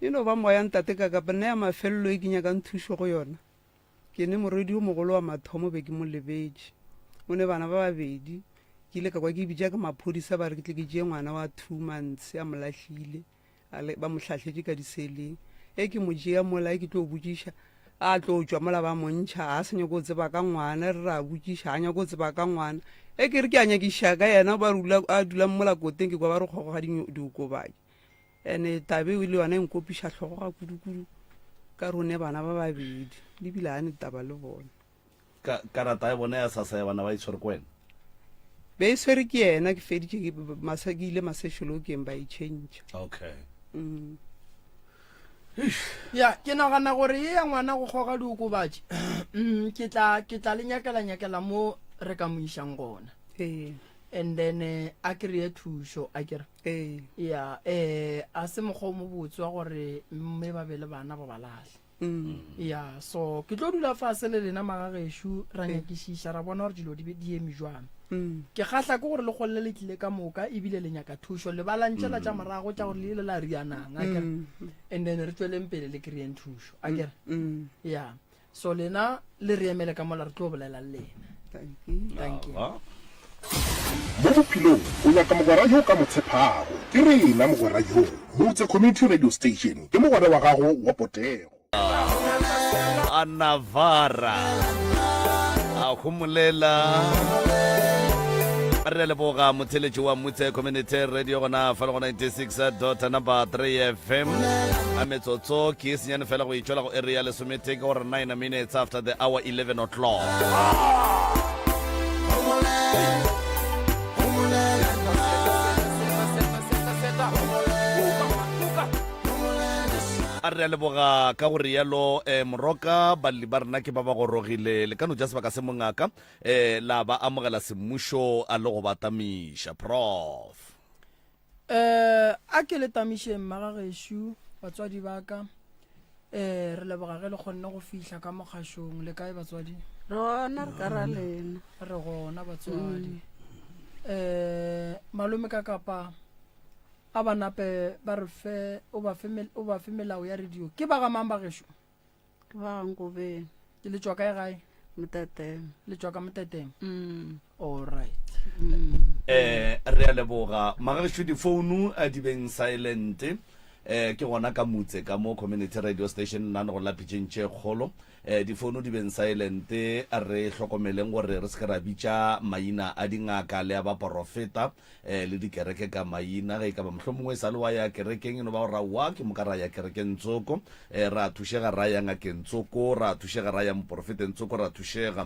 e no ba moya ntate ka kapa nna ya mafelelo e ke nyakang thuso go yona ke ne morwedi o mogolo wa mathomo be ke mo lebetse o ne bana ba babedi ke ile ka kwa ke bitša ka maphodisa ba re ke tle ke tšee ngwana wa 2 months a molahlile ba mo hlahletse ka diseleng e ke mo tšea mola e ke tlo botšiša a tlo tšwa mola ba montšha a se nyako o tseba ka ngwana re ra botšiša a nyako o tseba ka ngwana e ke re ke a nyakiša ka yena a dulang mola koteng ke kwa ba re kgogo ga diokobaki and-e tabe o ile yona enkopiša tlhogo ga kudu-kudu ka rone bana ba babedi le bile a ne taba le bona karata ya bona ya sasa ya bana ba itshwere ko wena be e swere ke yena ke feditše ke ile masešolokeng ba itšhentšha okay ya ke nagana gore ye ya ngwana go kgoga diokobatši ke tla le nyakela mo re ka mo išang gona and then a kry-e thušo a kere ya a se mokgwa o mo botse wa gore mme ba be le bana ba balahle ya so ke tlo dula fase le lena magagešo ra nyakišiša ra bona gore dilo di eme jwang ke kgahla ke gore le kgolle le tlile ka moka ebile le nyaka thušo le balantšela tša morago tša gore le ile la rianang a kere and then re tsweleng pele le kry-eng thušo a kere ya so lena le re emele ka mola re tlo bolela le lena thank you mo bophelong o nyaka mogwera yo ka motshepago ke rena mogwera yo motse community radio station ke mogwera wa gago wa potego a Navara a homolela re leboga motheletši wa motse community radio gona fa le go 96.3 FM a metsotso ke senyane fela go itšwela go area lesomete ke gore 9 minutes after the hour 11 o'clock. a re leboga ka gore yalo moroka balli ba rena ke ba ba gorogile le ka no ja sebaka se mongaka la ba amogela semmušo a le go batamiša prof a ke le tamišeng magagešo batswadi ba ka re leboga ge le kgonne go fihla ka mokgašong le kae batswadi rona re ka ra lena re gona batswadi malome ka kapa a ba nape ba re fe o ba fe melao ya radio ke ba ga mang ba gešo ke ba Ngobeni ke le tswa kae gae Motetema le tswa ka Motetema all right re a leboga magagešo difounu a di beng silent ke gona ka motse ka mo community radio station nane go lapitšentše kgolo difounu di beng silent a re hlokomeleng gore re se ke ra bitša maina a dingaka le a ba porofeta le dikereke ka maina ge ka ba mohlomongwe sa le wa ya kerekeng eno ba go rawa ke mo ka ra ya kerekeng tsoko ra thušega ra ya ngakeng tsoko ra thušega ra ya moporofeteng tsoko ra thušega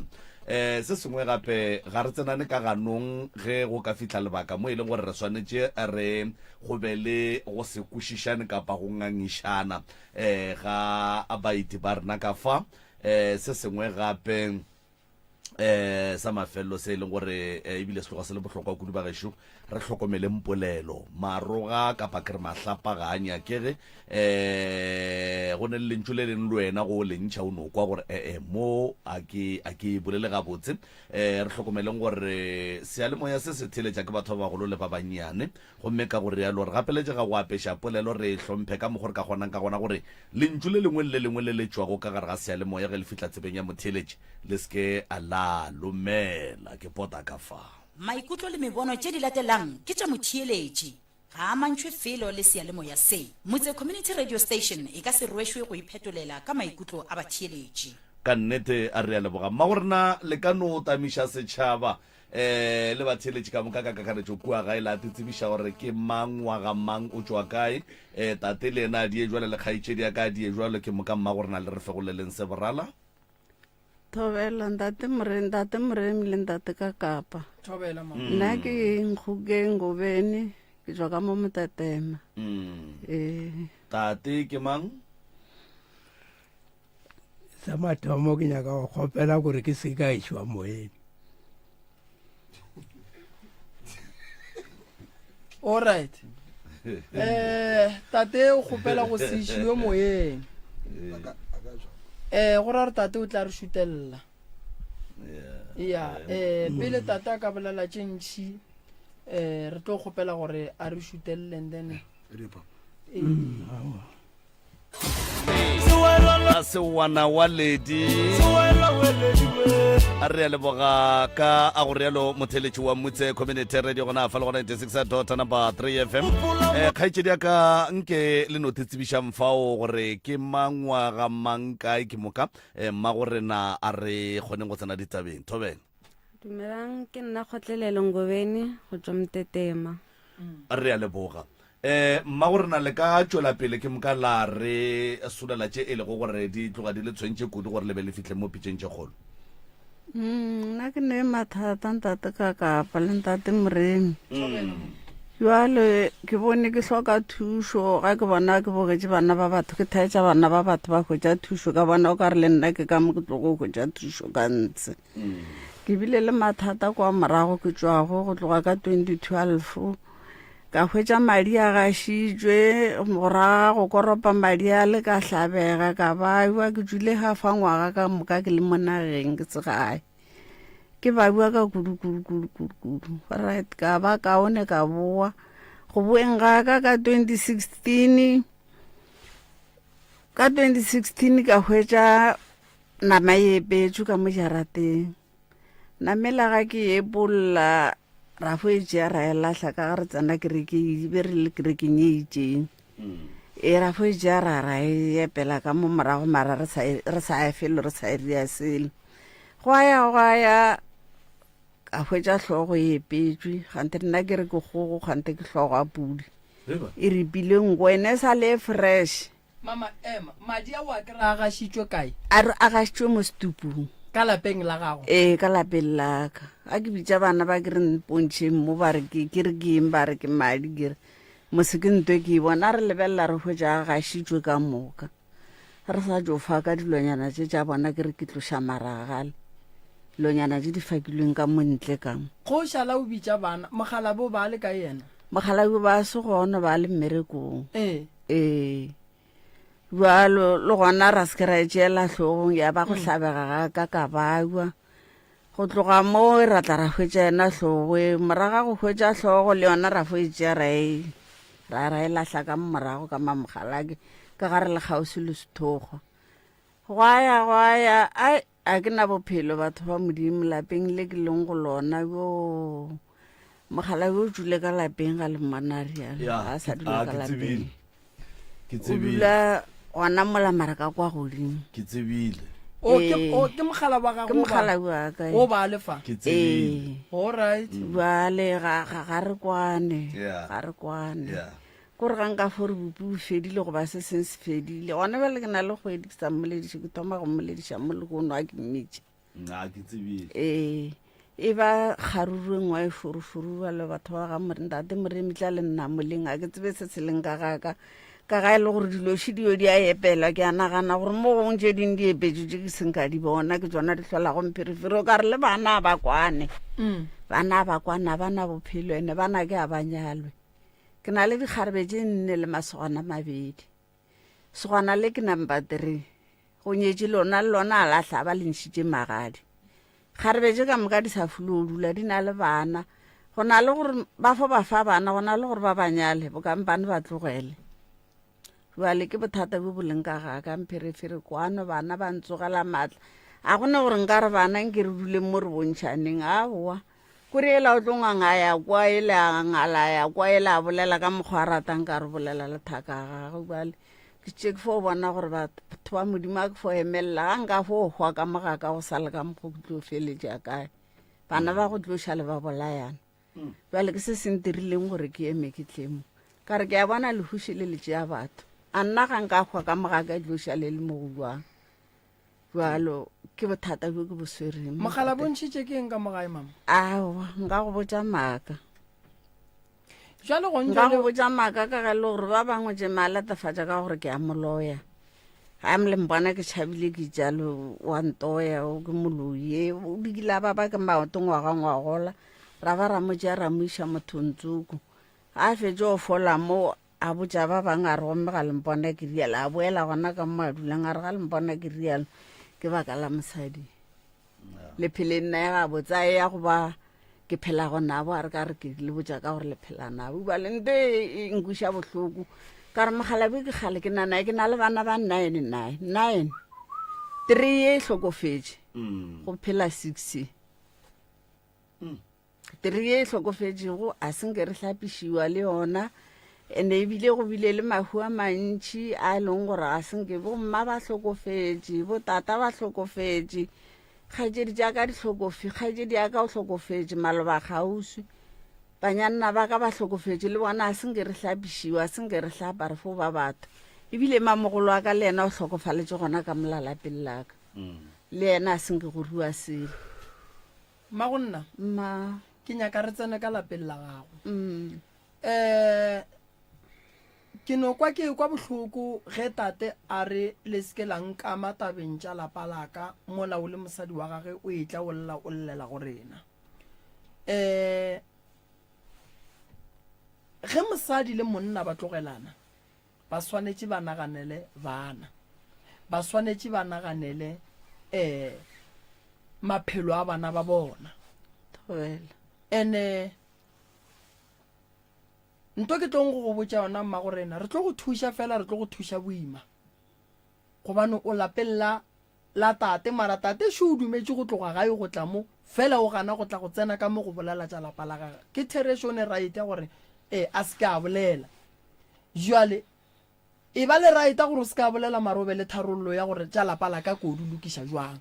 se sengwe gape ga re tsenane ka ganong ge go ka fihla lebaka mo e leng gore re swanetše re go be le go se kwešišane kapa go ngangišana ga baiti ba rena ka fa se sengwe gape sa mafelelo se e leng gore ebile se tloga se le bohlokwa kudu ba gešo re hlokomele mpolelo maroga kapa ke re mahlapa ga a nyakege go ne le lentšu le leng le wena go lentšha o no kwa gore mo a ke bolele gabotse re hlokomeleng gore sealemoya se se theletša ke batho ba bagolo le ba bannyane gomme ka gore yalo re gapeletše ga go apeša polelo re hlomphe ka mokgore ka gonang ka gona gore lentšu le lengwe le lengwe le le tšwago ka gare ga sealemoya ge le fihla tsebeng ya motheletše le seke a la lomela ke pota ka fa maikutlo le mebono tše di latelang ke tša motheeletši ga a mantšhwe felo le sealemoya se motse community radio station e ka se rwešwe go iphetolela ka maikutlo a batheeletši ka nnete a re a leboga mma gorena le ka no tamiša setšhaba le batheeletši ka moka ka kakaretšo kua gae la te tsebiša gore ke mang wa ga mang o tšwa kae tate le ena a die jwale le kgaitšedi ya ka a die jwale ke moka mma gorena le re fegoleleng se borala thobela ntate moremi le ntate ka kapa thobela ma nna ke Nkgokeng Ngobeni ke tswa ka mo Motetema tate ke mang sa mathomo ke nyaka go kgopela gore ke se ka išwa moeng all right tate o kgopela go se išiwe moyeng go ra re tate o tla re šutelela ya pele tate a ka bolela tše ntšhi re tlo kgopela gore a re šuteleleng then a sewana wa ledi a re a leboga ka a go realo motheletši wa motse community radio gona fa le gona 96.3 FM kgaitšedi ya ka nke le no tsebišang fao gore ke mangwaga mang kae ke moka mma gorena a re kgoneng go tsena ditabeng thobeng dumelang ke nna Kgotlelelo Ngobeni go tswa Motetema a re a leboga mma gorena le ka tšwela pele ke moka la re solela tše e lego gore di tloga di le tshwentše kudu gore le be le fihle mo pitšeng tše kgolo nna ke ne mathata ntate ka kapa le ntate Moremi jwale ke bone ke hloka thušo ga ke bona ke bogetše bana ba batho ke thaetša bana ba batho ba hwetša thušo ka bona o ka re le nna ke ka mo ke tlogo go hwetša thušo ka ntse ke bile le mathata kwa morago ke tšwago go tloga ka 2012 ka hwetša madi a gašitšwe moraga go koropa madi a le ka hlabega ka baiwa ke dule hafa ngwaga ka moka ke le monageng ke segae ke baiwa ka kudu right ka ba kaone ka boa go boeng ga ka 2016 ka hwetša nama e epetšwe ka mo jarateng namela ga ke epolola ra hwetša ra e lahla ka re tsena kerekeng be re le kerekeng e itšeng ra hwetša ra e epela ka mo morago mara re sa e felo re sa e ria selo go ya ka hwetša hlogo e epetswe gante nna ke re ke kgogo gante ke hlogo a pudi e ripile nko ene sa le fresh mama ema madi a wa kry a gašitšwe kae a re a gašitšwe mo setupong ka lapeng la gago ka lapeng la ka a ke bitša bana ba ke re npontšheng mo ba re ke re ke eng ba re ke madi ke re mose ke ntwe ke e bona re lebelela re hwetša a gašitšwe ka moka re sa jofa ka dilonyana tše tša bona ke re ke tloša maragale dilonyana tše di fakilweng ka montle kang go šala o bitša bana mogala bo ba le ka yena mogalabi ba se gona ba le mmerekong bjalo le gona ra se ke ra etšeela tlhogong ya ba go tlhabega ga ka baua go tloga mo ra tla ra hwetša ena tlhogoe moraga go hwetša tlhogo le yona ra fo etšea ra e lahla ka morago ka mamogalake ka gare le kgausi le sethogo goaya a ke na bophelo batho ba modimo lapeng le ke leng go lona yo mogala o jule ka lapeng ga le manariana a sa dula ka lapeng o dula gona mola maraka kwa godimo ke tsebile ke mogala wa gago ke mogala wa ka o ba lefa ke tsebile alright bale ga re kwane Yeah. ga re kwane yeah kore ga nka fore bopi o fedile go ba se seng se fedile gona bele ke na le kgwedi ke sa mmolediše ke thoma go mmolediša mo lekono a ke mmitše nna ke tsebile e ba kgaruru ngwa e furufuru le batho ba ga ntate moremitla le nna moleng a ke tsebe se se leng ka ga e le gore diloši dio di a epela ke a nagana gore mo gong tše ding di epetsetse ke seng ka di bona ke tsona di tlhola go mpherefere o ka re le bana ba kwane bana ba kwana bana bophelo ene bana ke a banyalwe ke na le dikgarebe tše nne le masogana mabedi segwana le ke number 3 go nyetše lona le lona a lahla ba le ntšhitše magadi kgarebe tše ka moka di sa fulo o dula di na le bana go na le gore ba fa bana go na le gore ba banyale bokampane ba tlogele bale ke bothata bo boleng ka ga ka mpherefere kwano bana ba ntsogela maatla a gone gore nka re bana nke re dule mo re bontšhaneng a boa kore ela o tlonganga ya kwa ele a ngala ya kwa ele a bolela ka mokgwa a ratang ka re bolela le thaka ga gagwe bale ke tšeke fo bona gore batho ba modimo a ke fo emelela ga nka fo hwa ka mogaka go sale ka mokgwa ke tlo feletše a kae bana ba go tloša le ba bolayana bale ke se seng dirileng gore ke eme ke tlemo ka re ke a bona lehuši le le tšea batho a nna ga nka hwa ka mogaka tloša le le mo go jwang bjalo ke bothata bo ke bo swereng mogala bontšhitše ke eng ka mogae mama awa nka go botša maaka jalo go nka go botša maaka ka ga le gore ba bangwe tše malatafatša ka gore ke a moloya ga mle mpona ke tšhabile ke jalo wa ntoya o ke moloye o dikile ba ke maoto ngwagola ra ba ra motšea ra mo iša mothontsoko a fetse o fola mo a botša ba bangwe a re gomme ga lempona ke rialo a boela gona ka maduleng a re ga lempona ke rialo ke baka la mosadi le pheleng nna ya ga botsa ya go ba ke phela gona bo a re ka re ke le botša ka gore le phelana bo ba le nte e nkuša bohloko ka re mogalabe ke gale ke nana ke na le bana ba 9 3 ye hlokofetše go phela 6 3 ye hlokofetšego a senke re hlapišiwa le yona ene ebile go bile le mahu a mantši a leng gore a senke bomma ba hlokofetše botata ba hlokofetše kgaetšedi jaaka di hlokofetše kgaetšedi ya ka o hlokofetše maloba kgauswi banyanna ba ka ba hlokofetše le bona a senke re hlapišiwa a senke re hlapa re fo ba batho ebile mamogolo wa ka le yena o hlokofaletše gona ka molalapeng la ka le yena a senke go rua sele magonna ma ke nyaka re tsene ka lapeng la gago ke no kwa ke kwa bohloko ge tate a re le seke la nkama tabeng tša lapa laka mola o le mosadi wa gage o etla o llela go rena ge mosadi le monna ba tlogelana ba swanetše ba naganele bana ba swanetše ba naganele maphelo a bana ba bona ene nto ke tlong go botša yona mma go rena re tlo go thuša fela re tlo go thuša boima gobane o lapella la tate mara tate se o dumetše go tloga gae go tla mo fela o gana go tla go tsena ka mo go bolela tša lapa la gaga ke therešone right ya gore a se ka bolela jale e ba le right ya gore o se ka bolela marobe le tharollo ya gore tša lapa la ka ko o di lokiša jwang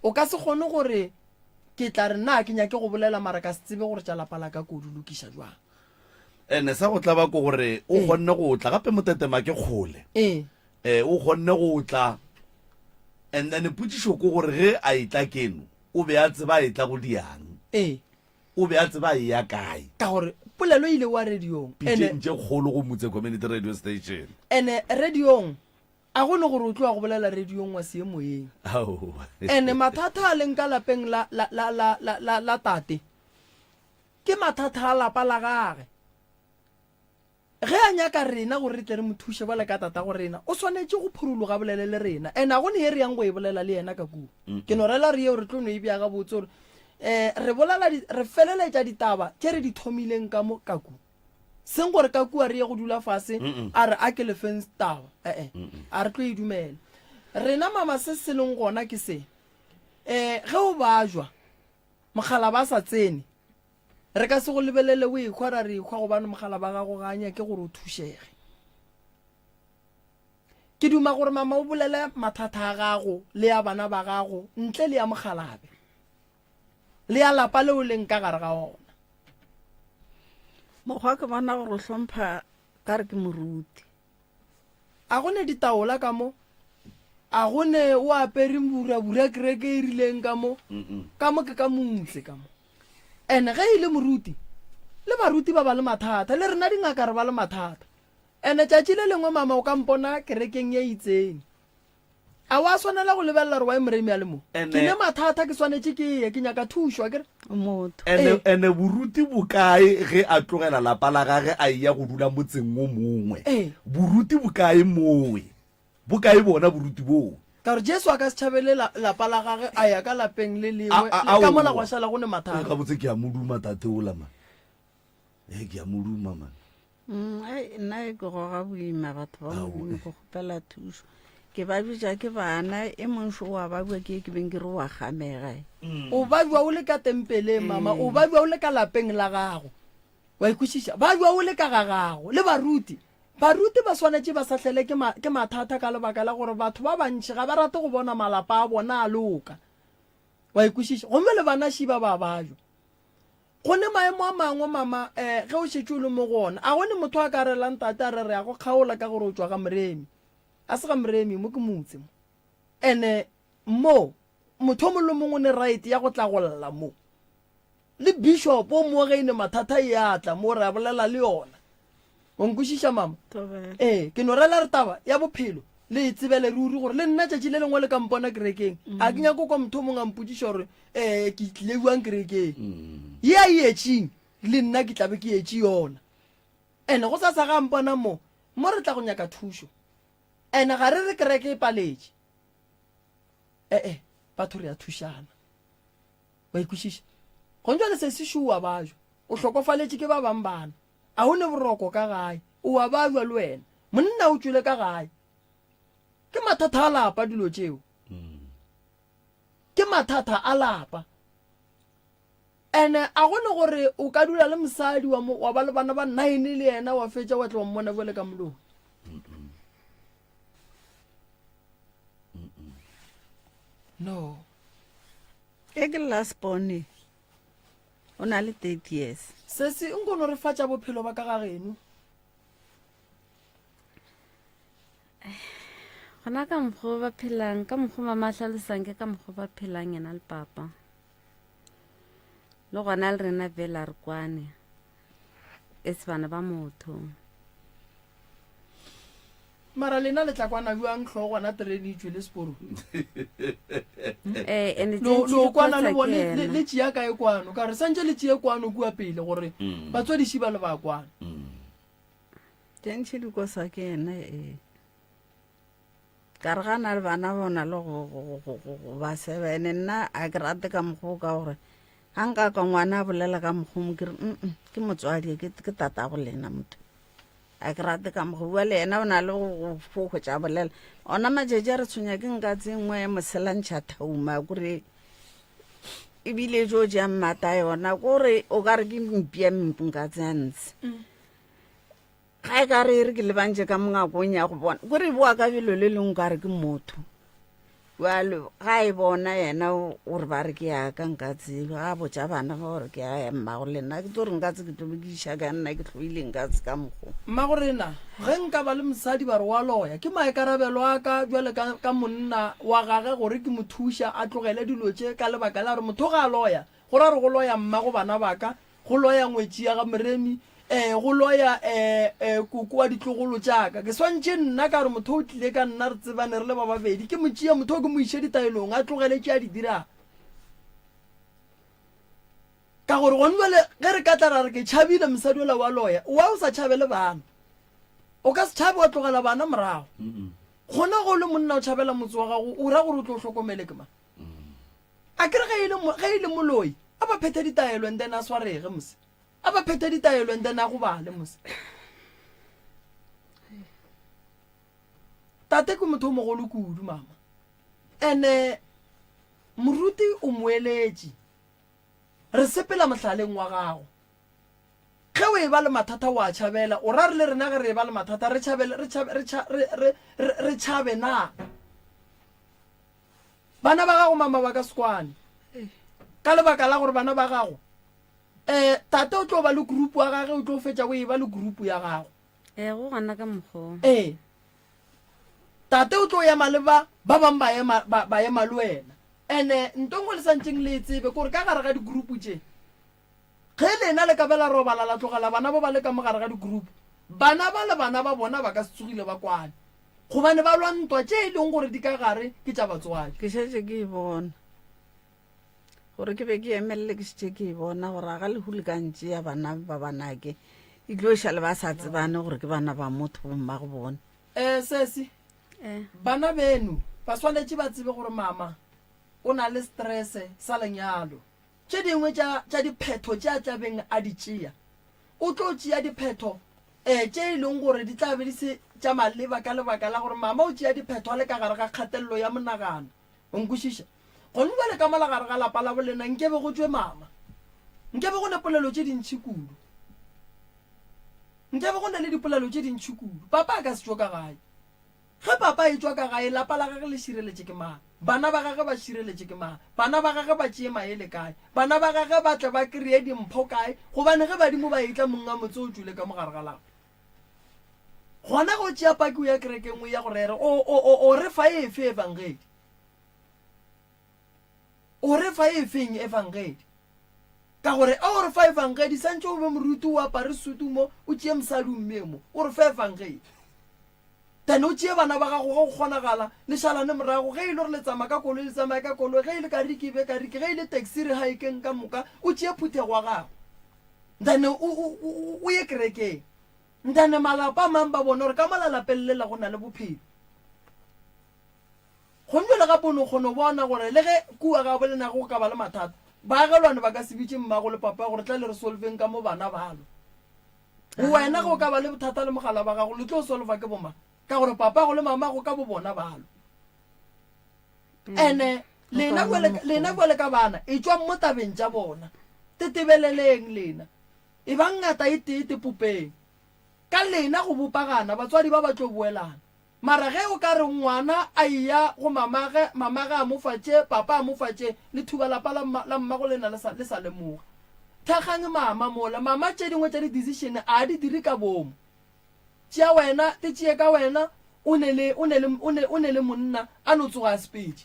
o ka se kgone gore ke tla re nna ke nyake go bolela mara ka se tsebe gore tša lapa la ka kodu lokiša jwang ene sa go tla ba ko gore o kgonne go tla gape motetema ke kgole o kgonne go tla and then putsišo ko gore ge a itla keno o be a tseba a itla go diang o be a tseba a ya kae ka gore polelo ile wa radiong pitšentše kgolo go Motse Community Radio Station ene radiong a gone gore o tloa go bolela radiong wa seemoyeng ene mathata a leng ka lapeng la tate ke mathata a lapa la gage ge a nyaka rena gore re tle re mo thuše bale ka tata go rena o swanetse go phurologa bolele le rena ene a gone ye re yang go e bolela le yena ka kuo ke no rela re ye gore tlo no e bja ga botse gore re feleletša ditaba tše re di thomileng ka mo ka kuo seng gore ka kua re ye go dula fase a re a ke lefeng taba a re tlo e dumela rena mama se se leng gona ke se ge o bajwa mogala ba sa tsene re ka se go lebelele o ekgwa ra re ekgwa gobane mogala ba gago ganya ke gore o thušege ke duma gore mama o bolele mathata a gago le ya bana ba gago ntle le ya mogalabe le ya lapa le o leng ka gare ga ona mokgwa ke bona gore o hlompha ka re ke moruti a gone ditaola ka mo a gone o apere bura kereke e rileng ka mo ke ka motse ka mo ene ge ile moruti le baruti ba ba le mathata le rena dingaka re ba le mathata ene tšatši le lengwe mama o ka mpona kerekeng ye itseng a wa swanela go lebelela re wa emoremi a le mo ke ne mathata ke swanetse ke ye ke nyaka thušwa kere motho ene boruti bokae ge a tlogela lapa la gage a ya go dula motseng o mongwe boruti bokae mowe bokae bona boruti boo ka gore jesu a ka se tšhabele lapa la gage a ya ka lapeng le lengwe ka mola go šala go ne mathata ka botse ke a moduma tate o lama ke a moduma man nna ke goga boima batho ba modimo go kgopela thušo ke ba bitša ke bana e monšo wa ba bua ke beng ke re wa gamega o ba bua o le ka tempeleng mama o ba bua o le ka lapeng la gago wa ikwešiša ba bua o le ka ga gago le baruti ba swanetse ba satlhele ke mathata ka lebaka la gore batho ba bantši ga ba rate go bona malapa a bona a loka wa ikwešiša gomme le bana šiba ba bajo go ne maemo a mangwe mama ge o šetse o le mo gona a gone motho a ka relang tate a re re ya go kgaola ka gore o tswa ka moremi a se ga moremi mo ke motse mo ene mo motho mo le mongwe ne right ya go tla go lla mo le bishop o mo ge ine mathata e atla mo re a bolela le yona o nkwešiša mama ke no rela re taba ya bophelo le tsebele ruri gore le nna tšatši le lengwe le ka mpona kerekeng a ke nyako kwa motho o mongwe a mpotšiša gore ke tlile buang kerekeng ye a etšeng le nna ke tlabe ke etše yona ene go sa ga mpona mo re tla go nyaka thušo ene ga re re kereke e paletše batho re a thušana wa ikwešiša go ntšwa le se se šua bajo o hlokofaletše ke ba bang bana a o ne boroko ka gae o a bajwa le wena monna o tswile ka gae ke mathata a lapa dilo tšeo ke mathata a lapa ene a gone gore o ka dula le mosadi wa ba le bana ba 9 le yena wa fetša wa tla wa mmona bole ka molong no e ke last bone o na le 30 years se se nkono re fatša bophelo ba ka ga geno gona ka mokgwa ba phelang ka mokgwa mama a tlhalosang ke ka mokgwa ba phelang yena le papa le gona le rena vela re kwane e se bana ba motho mara lena le tla kwana buang tlhogo gona terene itswe le seporo lo kwana le bone le tšea kae kwano ka re santse le tšee kwano kua pele gore batswadiši ba le ba kwana tentšhe dikosa ke ena ka re gana le bana bona le go ba sebene nna a ke rate ka mokgwa ka gore ga nka ka ngwana a bolela ka mokgwa mo ke re ke motswadi ke tata go lena motho a ke rate ka mokgwa bua le ena o na le go fokgotša bolela ona matšatši a re tshwenya ke nka tsengwe moselantšha thauma kore ebile jo ja mmata yona kore o ka re ke mpia nka tsantse ga e ka re ke lebantše ka mongakong ya go bona kore boa ka belo le leng ka re ke motho jalo ga e bona yena gore ba re ke yaka nka tsebe ga botsa bana ba gore ke ya mmago le nna ke tlo re nka tse ke tobekiša ka nna ke tlhoile nka tse ka mokgo mma gorena ge nka ba le mosadi ba re wa loya ke maekarabelo a ka jwale ka monna wa gage gore ke mo thuša a tlogele dilo tše ka lebaka la gore motho ga a loya go ra re go loya mma go bana baka go loya ngwetši ya ga moremi go loya koko wa ditlogolo tšaka ke swantše nna ka gore motho o tlile ka nna re tsebane re le ba babedi ke motšea motho o ke mo iše ditaelong a tlogele tše a di dirang ka gore gone jale ge re ka tlara re ke tšhabile mosadi ola wa loya wa o sa tšhabele bana o ka se tšhabe wa tlogela bana morago gona go le monna o tšhabela motse wa gago o ra gore o tlo hlokomele ke ma a kere ge e le moloi a ba phethe ditaelo and then a swarege mose a ba phethe ditaelo and then a go bale mose tate ke motho o mogolo kudu mama ene moruti o moeletše re sepela mohlaleng wa gago ge o e ba le mathata wa tšhabela o ra re le rena ge re e ba le mathata re tšhabe na bana ba gago mama ba ka sekwane ka lebaka la gore bana ba gago tate o tlo ba le group wa gage o tlo fetša o e ba le group ya gago go gana ka mokgwa tate o tlo ema le ba bangwe ba ema le wena ene ntongo le santšeng le tsebe kore ka gare ga di-group tše ge lena le ka bela robala la tlogela bana ba ba le ka mogare ga di-group bana ba le bana ba bona ba ka se tsogile ba kwane gobane ba lwantwa tše e leng gore di ka gare ke tša batswadi ke šetše ke e bona gore ke be ke emelele ke šetše ke e bona gore a ga lehule ka ntše ya bana ba banake e tlo šale ba sa tsebane gore ke bana ba motho bomma go bona sesi bana beno ba swanetše ba tsebe gore mama o na le stress sa lenyalo tše dingwe tša diphetho tše a tlabeng a di tšea o tlo tšea diphetho tše e leng gore di tlabe di se tša maleba ka lebaka la gore mama o tšea diphetho a le ka gare ga kgatelelo ya monagano o nkwešiša gone jale ka mola gare ga lapa la bolena nkebe go tswe mama nkebe go ne polelo tše dintšhi kudu nkebe go ne le dipolelo tše dintšhi kudu papa a ka se tswa ka gae ge papa e tswa ka gae lapa la gage le šireletše ke mang bana ba gage ba šireletše ke mang bana ba gage ba tšee maele kae bana ba gage ba tla ba kry-e dimpho kae gobane ge badimo ba etla monga motse o tswile ka mogare ga lapa gona go tšea paki o ya kerekeng o ya go rere o re fa efe evangeli o re fa efeng evangeli ka gore a o re fa evangeli santse o be moruti o apare sutu mo o tšee mosadi o mmemo o re fa evangeli then o tšee bana ba gago go kgonagala le šalane morago ge e le gore le tsamaya ka koloi le tsamaya ka koloi ge e le kariki be kariki ge e le taxi re haekeng ka moka o tšee phuthego wa gago then o ye kerekeng ntane malapa a mang ba bona gore ka molalapelelela go na le bophelo gonne le gape o ne o kgone o bona gore le ge kua ga bolenago go ka ba le mathata baagelwane ba ka se bitše mmago le papa gore tla le re solveng ka mo bana balo wena go ka ba le bothata le mogala ba gago le tlo solva ke boma ka gore papa go le mama go ka bo bona balo ene lena bole ka bana e tswa mo tabeng tša bona tetebeleleng lena e ba ngata e tee popeng ka lena go bopagana batswadi ba ba tlo boelana mara ge o ka re ngwana a iya go mamage a mofatše papa a mofatše le thuba lapa la mmago lena le sa lemoga thakgang mama mola mama tše dingwe tša di-decision a di dire ka bomo tšea wena te tšee ka wena o ne le monna a no tsoga speech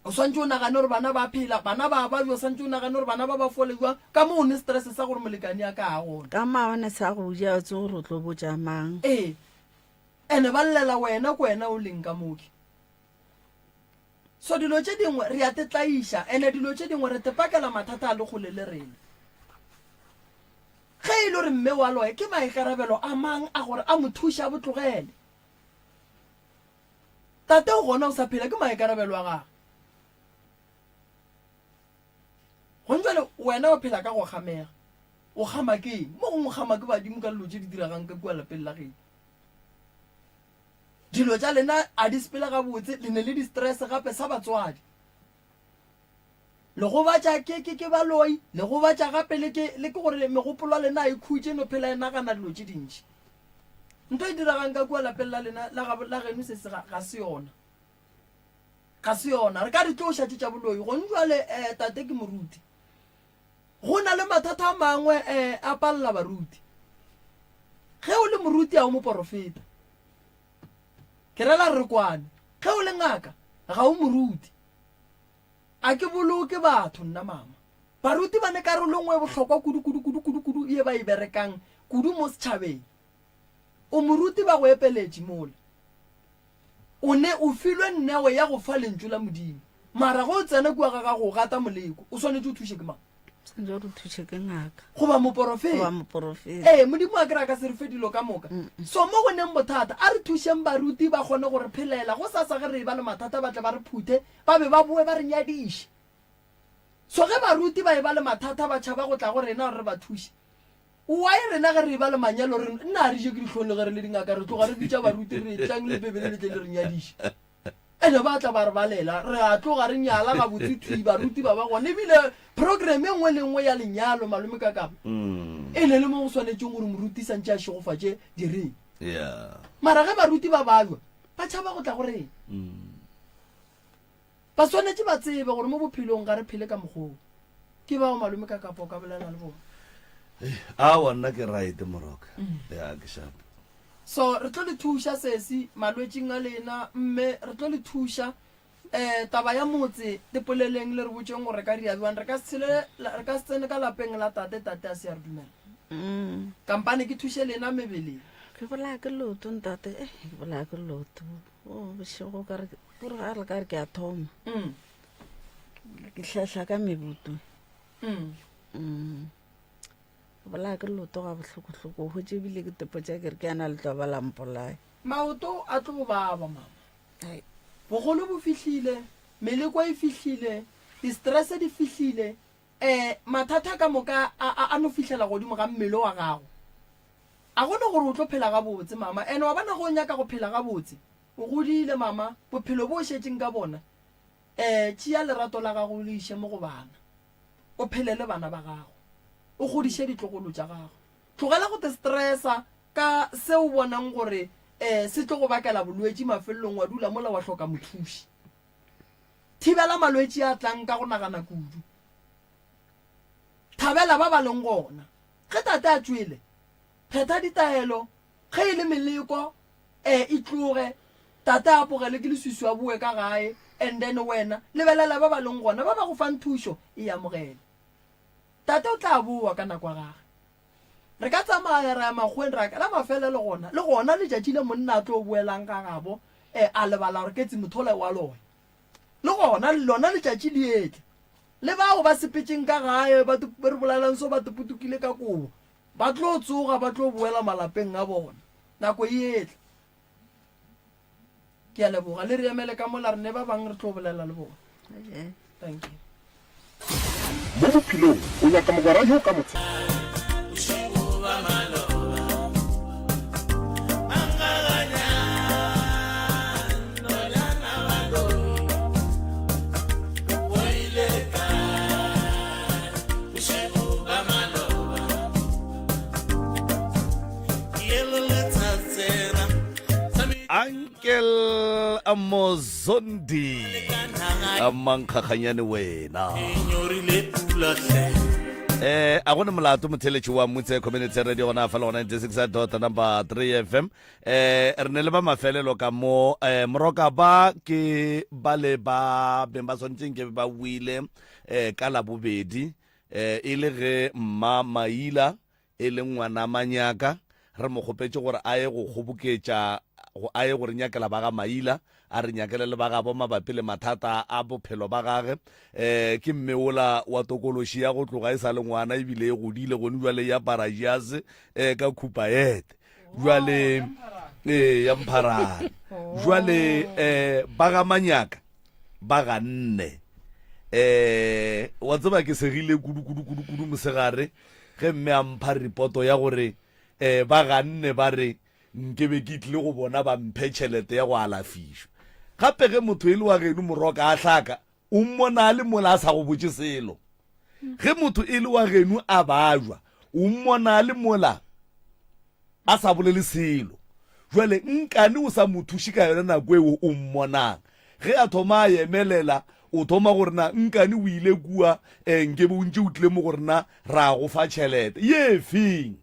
o swantse o nagane gore bana ba phela bana ba jo swantse o nagane gore bana ba fole jwa ka mo o ne stress sa gore molekane ya ka a gona ka maone sa go ja tse gore o tlo botsa mang ene ba llela wena ko wena o leng ka moki so dilo tše dingwe re a tetlaiša ene dilo tše dingwe re tepakela mathata a le gole le rena ge e le gore mme wa loya ke maikarabelo a mang a gore a mo thuša botlogele tate o gona o sa phela ke maikarabelo a gage gonjale wena o phela ka go gamega o gama keng mo gongwe gama ke badimo ka dilo tše di diragang ka kua lapeng la geno dilo tša lena a di sepela gabotse le ne le di-stress gape sa batswadi le go batša ke baloi le go batša gape le ke gore megopolo a lena a ikhutše no phela e nagana dilo tše dintši ntho e diragang ka kua lapeng la lena la geno se ga se yona ga se yona re ka re tlo šhatše tša boloi gone jale tate ke moruti go na le mathata a mangwe a palela baruti ge o le moruti a o moporofeta ke rela re kwane ge o le ngaka ga o moruti a ke boloke batho nna mama baruti ba ne karolo nngwe bohlokwa kudu ye ba e berekang kudu mo setšhabeng o moruti ba go epeletše mola o ne o filwe nnewe ya go fa lentšu la modimo mara go tsena kua ga go gata moleko o swanetse o thuše ke mang sentse re thuše ke ngaka goba moporofeta modimo a kry-a ka se re fe dilo ka moka so mo go neng bothata a re thušeng baruti ba kgone gore phelela go sa ge re ba le mathata ba tle ba re phuthe ba be ba boe ba re nyadiše so ge baruti ba e ba le mathata ba tšhaba go tla go rena gore re ba thuše wa e rena ge re ba le manyalo re nna re je ke ditlhone ge re le dingaka re tloga re bitša baruti re tlang le bebele le tle le re nyadiše ene ba tla ba re balela re a tloga re nyala ga botsithui baruti ba ba gone ebile program e nngwe le nngwe ya lenyalo malome ka kapa e ne le mo go tshwanetseng gore moruti santse a šegofatše direng mara ge baruti ba bajwa ba tšhaba go tla go reng ba tshwanetse ba tsebe gore mo bophelong ga re phele ka mokgoo ke bao malome ka kapa o ka bolela le bona awa nna ke right moroka ya ke sharp so re tlo le thuša sesi malwetseng a lena mme re tlo le thuša taba ya motse dipoleleng le re botseng gore ka diabiwang re ka se tsene ka lapeng la tate a se ya re dumela kampane ke thuše lena mebeleng ke bolaya ke loto ntate ke bolaya ke loto bošego gore ga re ka re ke a thoma ke tlhatlha ka mebuto bolaya ke loto ga bohloko-hloko go tsebile ke tepo tša kere ke yana le tlo ba lampolaya maoto a tlo baba mama bogolo bo fihlile meleko e fihlile di-stress di fihlile mathata ka moka a no fihlela godimo ga mmele wa gago a gone gore o tlo phela gabotse mama ene wa bana go nyaka go phela gabotse o godile mama bophelo bo šetseng ka bona tšea lerato la gago le iše mo go bana o phelele bana ba gago o godiše ditlogolo tša gago tlogela go te stressa ka se o bonang gore se tlo go bakela bolwetši mafelelong wa dula mola wa hloka mothuši thibela malwetši a tlang ka go nagana kudu thabela ba ba leng gona ge tate a tswele phetha ditaelo ge e le meleko e tloge tate a apogele ke leswiswi a bue ka gae and then wena lebelela ba ba leng gona ba ba go fang thušo e amogele tate o tla bua ka nako ya gage re ka tsamaya re ya magweng ra ka la mafele le gona letšatši le monna a tlo buelang ka gabo a lebala gore ketse mothole wa lone le gona lona letšatši le etle le bao ba sepetseng ka gae ba re bolalang so ba teputukile ka kobo ba tlo tsoga ba tlo buela malapeng a bona nako e etle ke a leboga le re emele ka mola re ne ba bangwe re tlo bolela le bona thank you mo bophelong o nyaka mogwera yo ka motse Uncle Amozondi amankgakganyane wena a gone molato motheletši wa motse community radio gona fa le gona 96 number 3 FM re ne le ba mafelelo ka mo moroka ba ke ba le ba beng ba tshwanetseng ke ba buile ka labobedi e le ge mma Maila e le ngwana Manyaka re mo kgopetse gore a ye go kgoboketša a ye gore nyakela ba ga Maila a re nyakele le ba ga bo mabapi le mathata a bophelo ba gage ke mme ola wa tokološi ya go tloga e sa le ngwana ebile e godile gone jwale ya parajiase ka khupaete jwale ya mpharane jwale ba ga Manyaka ba ga nne wa tseba ke segile kudu mosegare ge mme a mpha repoto ya gore ba ga nne ba re nke be ke tlile go bona ba mphe tšhelete ya go alafišwa gape ge motho e le wa geno moroka a hlaka o mmona le mola a sa go botse selo ge motho e le wa geno a bajwa o mmona le mola a sa bolele selo jwale nkane o sa mothuši ka yona nako eo o mmonang ge a thoma a emelela o thoma gore na nkane o ile kua nke bo ntse o tlile mo gore na ra go fa tšhelete ye feng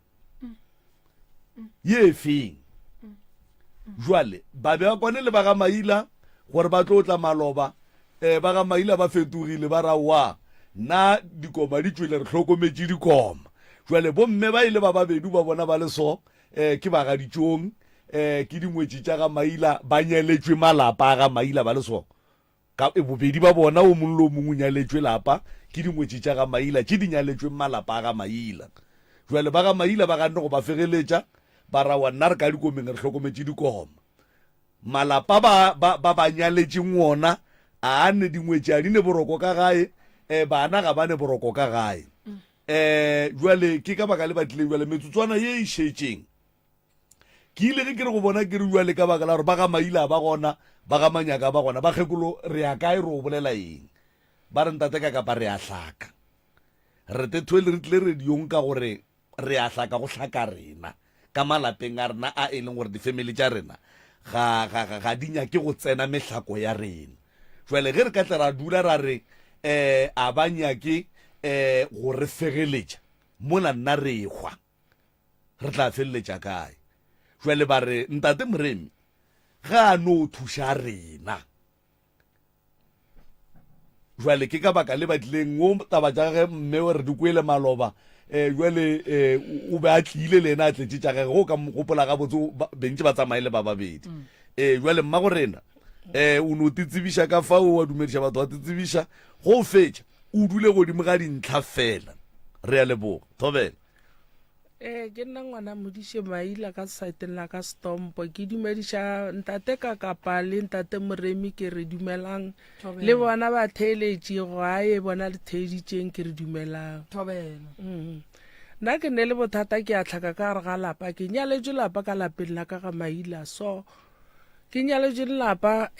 jwale ba be ba kwane le ba ga Maila gore ba tlo tla maloba ba ga Maila ba fetogile ba ra wa na dikoma di tswile re tlhokometse dikoma jwale bomme ba ile ba babedi ba bona ba le so ke ba ga ditšong ke dingwetši tša ga Maila ba nyeletswe malapa ga Maila ba le so ka bobedi ba bona o mongwe le o mongwe o nyaletswe lapa ke dingwetši tša ga Maila tše di nyaletswe malapa ga Maila jwale ba ga Maila ba ganne go ba fegeletša ba ra wa nna re ka dikomeng re tlhokometse dikoma malapa ba nyaletšeng wona a ne dingwetši a di ne boroko ka gae bana ga ba ne boroko ka gae jwale ke ka baka le batlile jwale metsotswana ye e šetšeng ke ile ge ke re go bona ke re jwale ka baka la gore ba ga Maila ba gona ba ga Manyaka ba gona ba kgekolo re ya kae re o bolela eng ba re ntate ka kapa re a hlaka re tethoele re tlile rediong ka gore re a hlaka go hlaka rena ka malapeng a rena a e leng gore di-family tša rena ga di nyake go tsena mehlako ya rena jwale ge re ka tle ra dula ra re a ba nyake go re fegeletša mola nna re ekgwa re tla feleletša kae jwale ba re ntate Moremi ga a no thuša rena jwale ke ka baka le batlileng o taba tša ge mme re di kwele maloba jwale o be a tlile le ena a tletse tša gage go ka gopola ga botse bentse ba tsamaye le ba babedi jwale mma go rena o ne o titsebiša ka fao wa dumediša batho wa titsebiša go fetša o dule godimo ga dintlha fela re ya leboga thobela ke nna ngwana Modiše Maila ka saeteng la ka Stompo ke dumediša ntate ka kapa le ntate Moremi ke re dumelang le bona ba theeletše go ae bona le theeditšeng ke re dumelang nna ke ne le bothata ke a tlhaka ka gare ga lapa ke nyaletše lapa ka lapeng la ka ga Maila so ke nyaletše lapa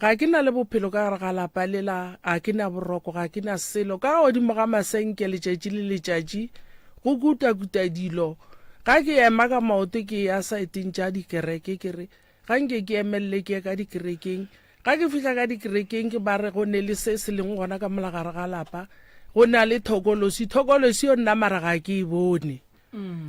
ga ke na le bophelo ka gare ga lapa lela a ke na boroko ga ke na selo ka godimo ga masenke letšatši le letšatši go kuta dilo ga ke ema ka maoto ke ya saeteng tša dikereke ke re ga nke ke emelele ke ka dikerekeng ga ke fihla ka dikerekeng ke ba re go ne le se se leng gona ka molagare ga lapa go na le thokolosi yo nna mara ga ke e bone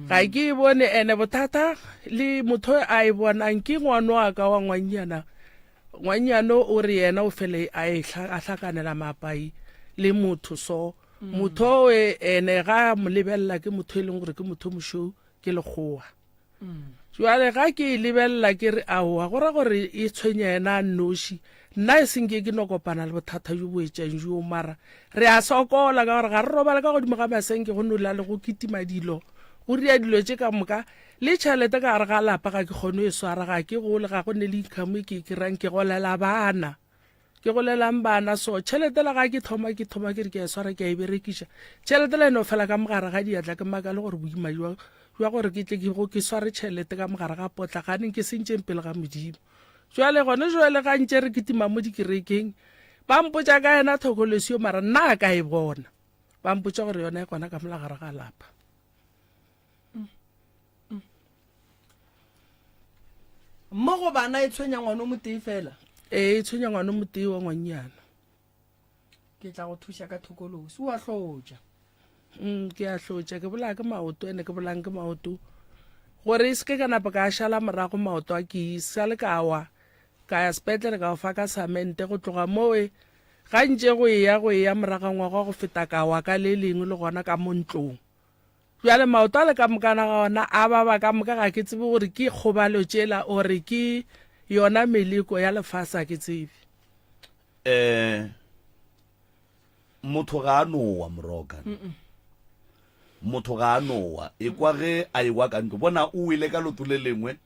ga ke e bone ene bothata le motho a e bonang ke ngwano wa ka wa ngwanyano o re yena o fele a hlakanela mapai le motho so motho ene ga mo lebelela ke motho e leng gore ke motho mošou ke lekgowa jwale ga ke lebelela ke re aowa go ra gore e tshwenya ena a nnoši nna e senke ke no kopana le bothata jo bo etšang jo mara re a sokola ka gore ga re robala ka godimo ga masenke go nola le go kitima dilo go ria dilo tše ka moka le tšhelete ka gare ga lapa ga ke kgone e swara ga ke gole ga go ne le income ke kry-ang ke golela bana ke golelang bana so tšhelete la ga ke thoma ke re ke a swara ke a e berekiša tšhelete la eno fela ka mogare ga diatla ke maka le gore boima jwa gore ke tle ke sware tšhelete ka mogare ga potla ganeng ke sentšeng pele ga Modimo jwale gone jwale ga ntše re ketima mo dikerekeng ba mpotša ka ena thokolosi yo mara nna ka e bona ba mpotša gore yona e kgona ka molagare ga lapa mo go bana e tshwenya ngwana o motee fela e tshwenya ngwana motee wa ngwanyana ke tla go thuša ka thokolosi o a tlotša ke a tlotša ke bola ke maoto ene ke bolang ke maoto gore e seke ka napa ka šala morago maoto a ke sale ka wa ka ya sepetlele ka go fa ka samente go tloga moe ga ntše go ya moragangwaga go feta ka wa ka le lengwe le gona ka mo ntlong jwale maoto a le ka mokana ga ona a baba ka moka ga ke tsebe gore ke kgobalo tšela ore ke yona meleko ya lefasa ke tsebe motho ga a nowa moroka motho ga a nowa e kwa ge a ewa ka ntlo bona o ile ka loto le lengwe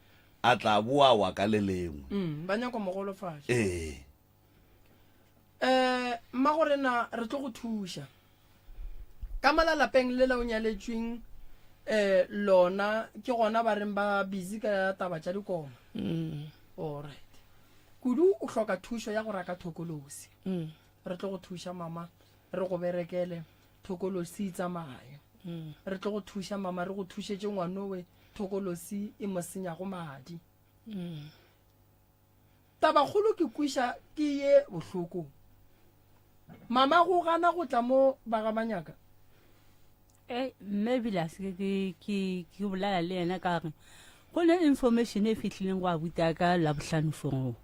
a tla boa wa ka le lengwe ba nyako mogolofatša mma gorena re tlo go thuša ka malalapeng le la o nyaletšweng lona ke gona ba reng ba busy ka taba tša dikoma alright kudu o hloka thušo ya go raka thokolosi re tlo go thuša mama re go berekele thokolosi tsamaye re tlo go thuša mama re go thušetše ngwanowe thokolosi e mo senyago madi tabakgolo ke kwiša ke ye bohloko mama go gana go tla mo bagamanyaka mme ebile a se ke bolela le ena ka re go ne information e fitlhileng go a buta ka labohlano fengo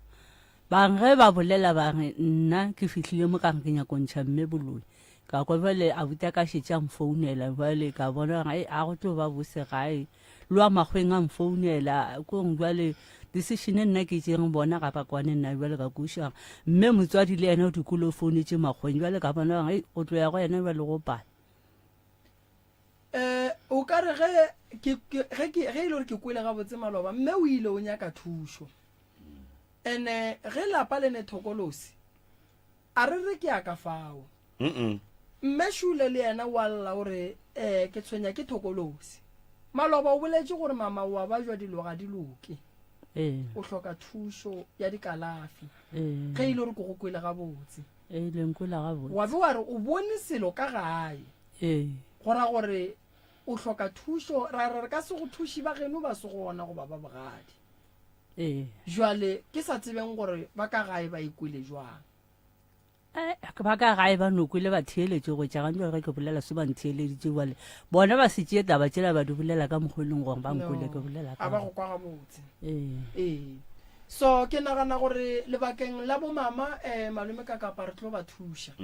bangwe ba bolela ba re nna ke fitlhile mo ka re ke nyakontšha mme boloi ka kwa jale a buta ka šetša mfounela jale ka bona a go tlo ba bose gae le wa magweng a mfounela kong jale decision nna ke tseng bona ga ba kwane nna jale ka kuša mme motswadi le ena o dikolo founetse magweng jale ka bona o tlo ya go ena jale go pala o ka re ge ile gore ke kwele ga botse maloba mme o ile o nyaka thušo ene ge lapa le ne thokolosi a re re ke aka fao mme šule le yena wa lla gore ke tshwenya ke thokolosi maloba o boletse gore mama wa ba jwa dilo ga di loke o hloka thušo ya dikalafi ge ile gore ke go kwele ga botse wa be wa re o bone selo ka gae gora gore o hloka thušo ra re ka se go thuši ba geno ba se gona go ba ba bogadi jwale ke sa tsebeng gore ba ka gae ba ikwele jwang ba ka gae ba nokwele ba theeletse go tšagang jwa ge ke bolela se ba ntheeleditse jale bona ba se tšee taba tsela ba di bolela ka mokgoleng gore ba nkwele ke bolela a ba go kwa gabotse so ke nagana gore lebakeng la bomama malome ka kapa re tlo ba thuša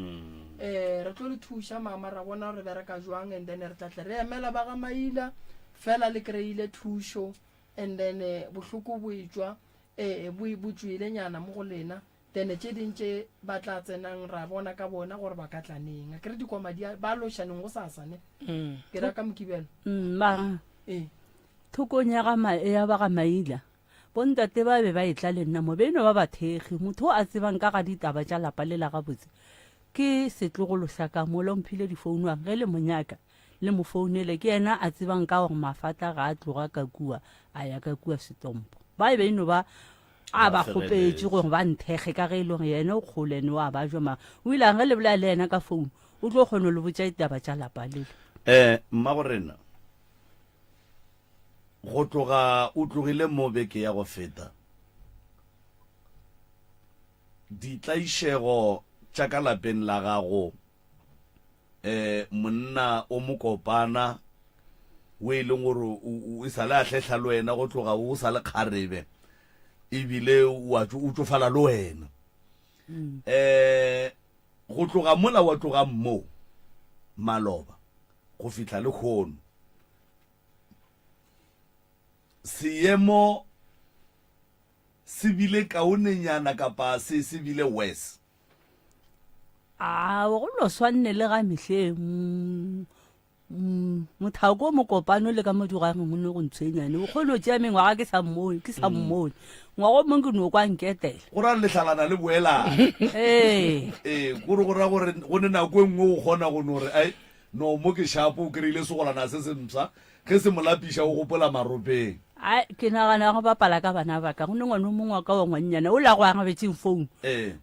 re tlo le thuša mama ra bona re bereka jwang and then re tlatle re emela ba ga maila fela le kry-ile thušo and then bohloko bo etswa bo tswile nyana mo go lena then tše dintše ba tla tsenang ra bona ka bona gore ba ka tlaneng a kere dikomadi ba lošaneng go sasane ke ra ka mokibelo thokong ya ba ga maila bontate ba be ba e tla le nna mo beno ba bathegi motho a tsebang ka ga ditaba tša lapa le la gabotse ke setlogolo sa ka mo lomphile difounwang ge le monyaka le mo founele ke yena a tsebang ka gore mafata ga a tloga ka kua a ya ka kua setompo ba e beno ba a ba kgopetse gore ba nthege ka ge e le gore yena o kgolene wa ba jwa o ile ge le bolela le yena ka founu o tlo kgone le botsa ditaba tša lapa lele mma gorena go tloga o tlogile mo beke ya go feta ditlaišego tša ka lapeng la gago monna o mokopana o e leng gore o sa le a tlhehla le wena go tloga o sa le kgarebe ebile o tsofala le wena go tloga mola wa tloga mo maloba go fihla le kgono seemo se bile kaonenyana kapa se bile wes go lo swanne le ga mehleng mothako mo kopano le ka modugang mo ne go ntshwenyane o kgone o tšea mengwaga ke sa mmone ngwago mong ke no kwa nketela go ra letlalana le boelang gore go ra gore go ne nako e nngwe o kgona go no re no mo ke shapo o kry-ile segolana se semsa ge se molapiša o gopola maropeng ke nagana go bapala ka bana baka go ne ngwane mongwe wa ka wa ngwannyana o la go agabetseng founu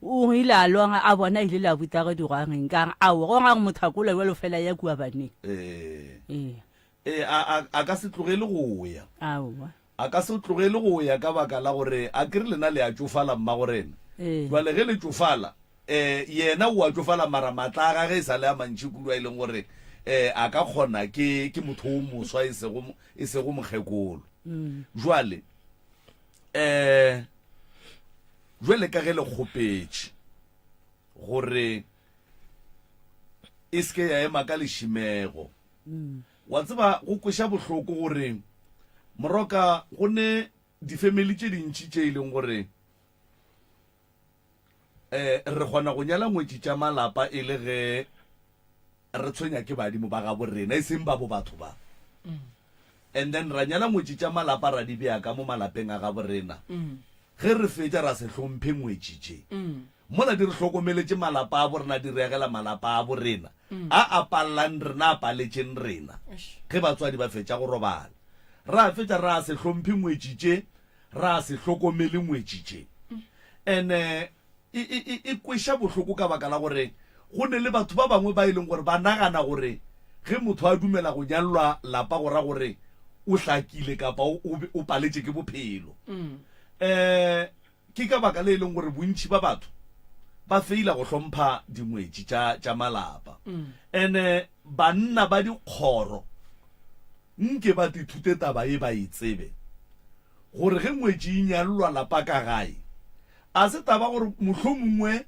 o ile a longa a bona ile la buta go digwageng kang ao go ga mothakola jalo fela ya kua baneng a ka se tlogele go ya a ka se tlogele go ya ka baka la gore a kere lena le a tsofala mma gorena jale ge le tsofala yena o a tsofala mara matla a gage e sa le a mantši kudu a e leng gore a ka kgona ke motho o moswa e sego mokgekolo jwale ka ge le kgopetše gore e seke ya ema ka lešimego wa tseba go kweša bohloko gore moroka go ne difamily tše dintši tše e leng gore re kgona go nyala ngwetši tša malapa e le ge re tshwenya ke badimo ba ga borena e seng ba bo batho ba and then ra nyala ngwetši tša malapa ra di bea ka mo malapeng a ga borena ge re fetša ra se hlomphe ngwetši tše mola di re hlokomeletše malapa a borena di reagela malapa a borena a apalelang rena a paletšeng rena ge batswadi ba fetša go robala ra fetša ra se hlomphe ngwetši tše ra se hlokomele ngwetši tše and e kweša bohloko ka baka la gore go ne le batho ba bangwe ba e leng gore ba nagana gore ge motho a dumela go nyalwa lapa go ra gore o hlakile kapa o paletše ke bophelo ke ka baka le leng gore bontši ba batho ba feila go hlompha dingwetši tša malapa ene banna ba dikgoro nke ba tithute taba e ba e tsebe gore ge ngwetši e nyalelwa lapa ka gae a se taba gore mohlomongwe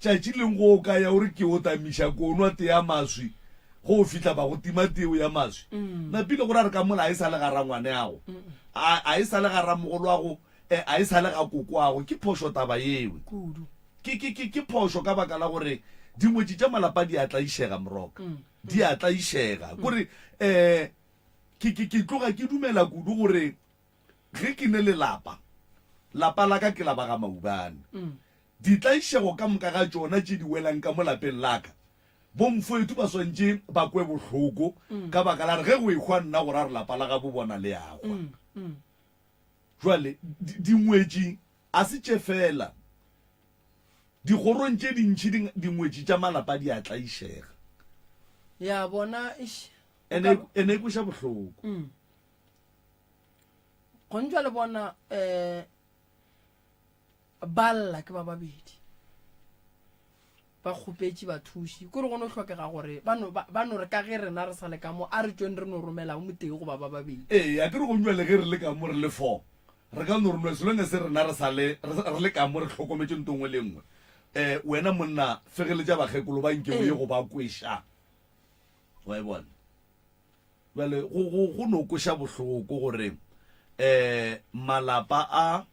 tšatši leng go ka ya gore ke o tamiša konwa te ya maswi go fihla ba go tima teo ya maswi napile gore a re ka mola a e sa le gara ngwane ago a e sa le gara mogolo ago a e sa le ga koko ago ke phošo taba ewe ke phošo ka baka la gore dingwetši tša malapa di a tlaišega moroka di a tlaišega kore ke tloga ke dumela kudu gore ge ke ne le lapa la ka ke la ba ga maubane di tlaišego ka moka ga tšona tše di welang ka mo lapeng laka bomfoetu ba swantše ba kwe bohloko ka baka la re ge go ekgwa nna gore a re lapa la ga bo bona le yagwa jwale dingwetši a se tše fela dikgorong tše dintšhi dingwetši tša malapa di a tlaišega ya bona ene e kweša bohloko go ntšwa le bona balla ke ba babedi ba kgopetše bathuši kore go no tlhokega gore ba no re ka ge rena re sa le ka mo a re tšweng re no romela mo teng go ba babedi a ke re go ntšwa le ge re le ka mo re le 4 re ka no romela selenge se rena re le ka mo re tlhokometše ntongwe le nngwe wena monna fegeletša bakgekolo ba nke oye go ba kweša wa e bona jale go no kweša bohloko gore malapa a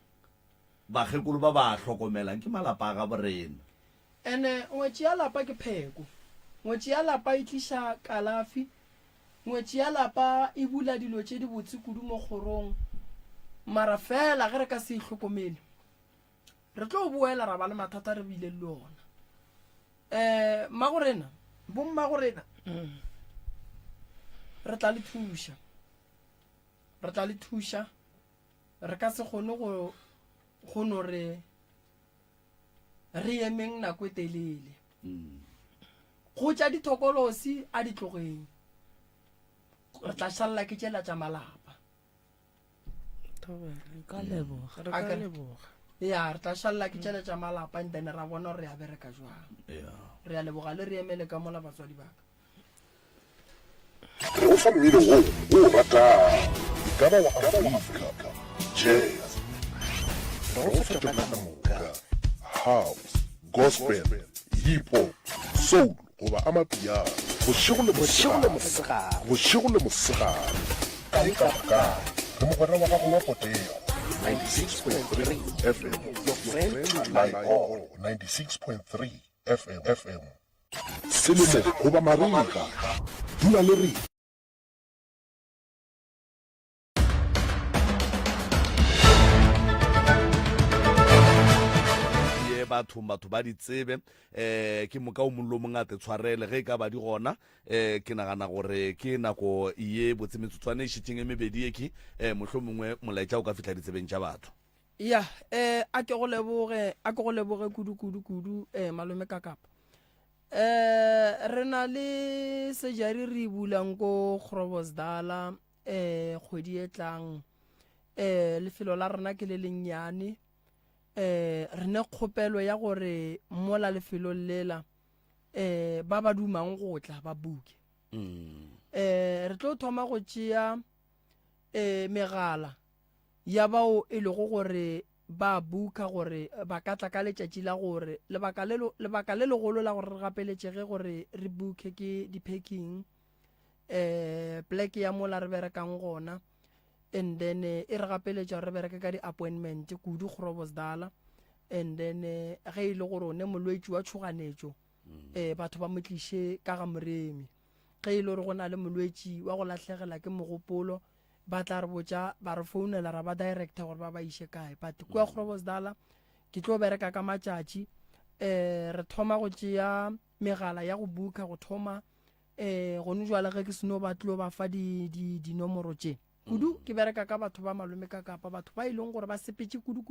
bakgekolo ba ba hlokomelang ke malapa a ga borena ene ngwetši ya lapa ke pheko ngwetši ya lapa e tliša kalafi ngwetši ya lapa e bula dilo tše di botse kudu mo kgorong mara fela ge re ka se ihlokomele re tlo boela ra ba le mathata re bile le ona magorena bommagorena re tla le thuša re ka se kgone go re emeng nako e telele go tša dithokolosi a ditlogeng re tla šalela ke tšela tša malapa ya re tla šalela ke tšela tša malapa and then ra bona gore re a bereka jwang re a leboga le re emele ka mola batswadi baka re o fa mmele o ratang ka ba wa Afrika jazz re o fetola ka moka house gospel hip hop soul goba amapiano bošego le mosegare ka re mogwera wa gago wa potego 96.3 FM your friend like all 96.3 FM selemo goba mariga dula le re batho ba di tsebe ke moka o mollo mongate tshwarele ge ka ba di gona ke nagana gore ke nako ye botse metsotswane e šitšeng e mebedi eke mohlomongwe molaetša o ka fihla ditsebeng tša batho ya a ke go leboge kudu malome ka kapa re na le sejari re bulang ko Groblersdal kgwedi e tlang lefelo la rena ke le lennyane re ne kgopelo ya gore mola lefelo lela ba ba dumang go tla ba buke re tlo thoma go tšea megala ya bao e lego gore ba buka gore ba ka tla ka letšatši la gore lebaka le legolo la gore re gapeletšege gore re buke ke di-packing plek ya mola re berekang gona and then e re gapeletša gore re bereke ka di-appointment kudu Groblersdal and then ge e le gore one molwetši wa tšhoganetšo batho ba motliše ka ga moremi ge e le gore go na le molwetši wa go lahlegela ke mogopolo ba tla re botša ba re founela ra ba director gore ba ba iše kae but kua Groblersdal ke tlo bereka ka matšatši re thoma go tšea megala ya go buka go thoma gone jwale ge ke seno ba tlo ba fa dinomoro tše kudu ke bereka ka batho ba malome ka kapa batho ba e leng gore ba sepetše kudu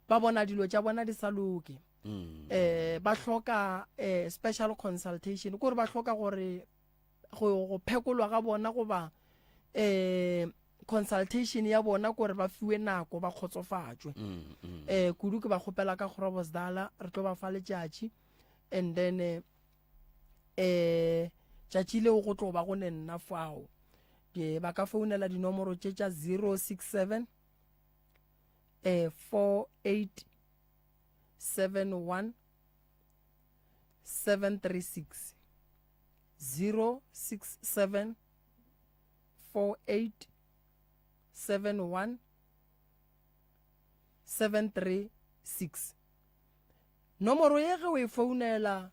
ba bona dilo tša bona di sa loke ba hloka special consultation gore ba hloka gore go phekolwa ga bona goba consultation ya bona gore ba fiwe nako ba khotsofatswe kudu ke ba gopela ka Groblersdal re tlo ba fa letšatši and then tšatši leo go tlo ba go ne nna fao ba ka founela dinomoro tše tša 067 4871 736 067 4871 736 nomoro ye ge o e founela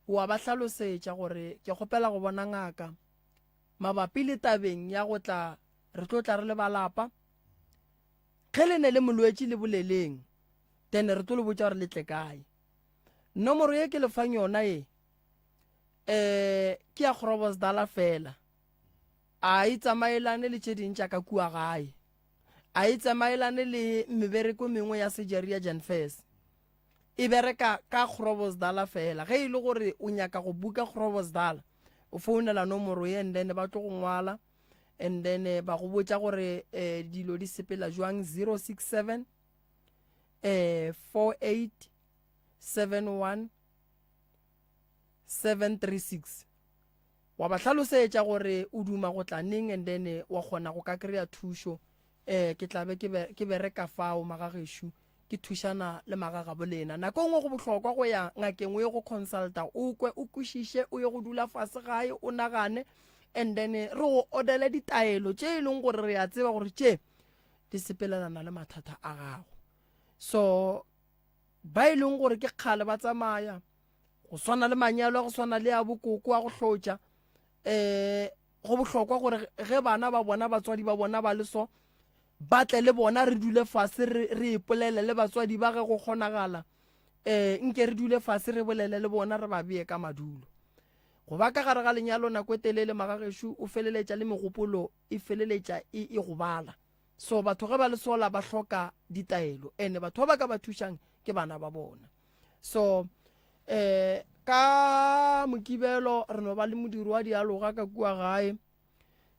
wa ba hlalosetša gore ke kgopela go bona ngaka mabapi le tabeng ya go tla re tlo tla re le balapa ge le ne le molwetši le boleleng then re tlo le botša gore le tle kae nomoro ye ke lefang yona ke ya Groblersdal fela a e tsamaelane le tše dintša ka kua gae a e tsamaelane le mebereko mengwe ya sejeria Janfes e bereka ka Groblersdal fela ge e le gore o nyaka go buka Groblersdal o founela nomoro ye and then ba tlo go ngwala and then ba go botša gore dilo di sepela jwang 067 4871 736 wa ba hlalosetša gore o duma go tla neng and then wa kgona go ka kry-a thušo ke tlabe ke bereka fao magagešo ke thušana le magaga bolena nako ngwe go bohlokwa go ya ngakeng o ye go consulta o kwe o kwešiše o ye go dula fase gae o nagane and then re go odele ditaelo tše e leng gore re a tseba gore tše di sepelelana le mathata a gago so ba e leng gore ke kgale ba tsamaya go swana le manyalo a go swana le a bokoko a go hlotša go bohlokwa gore ge bana ba bona batswadi ba bona ba le so batle le bona re dule fase re ipolele le batswadi ba ge go kgonagala nke re dule fase re bolele le bona re ba bee ka madulo go ba ka gare ga lenyalo nako e telele magagešo o feleletša le megopolo e feleletša e go bala so batho ge ba le sola ba hloka ditaelo ene batho ba ka ba thušang ke bana ba bona so ka mokibelo re no ba le modiri wa dialoga ka kua gae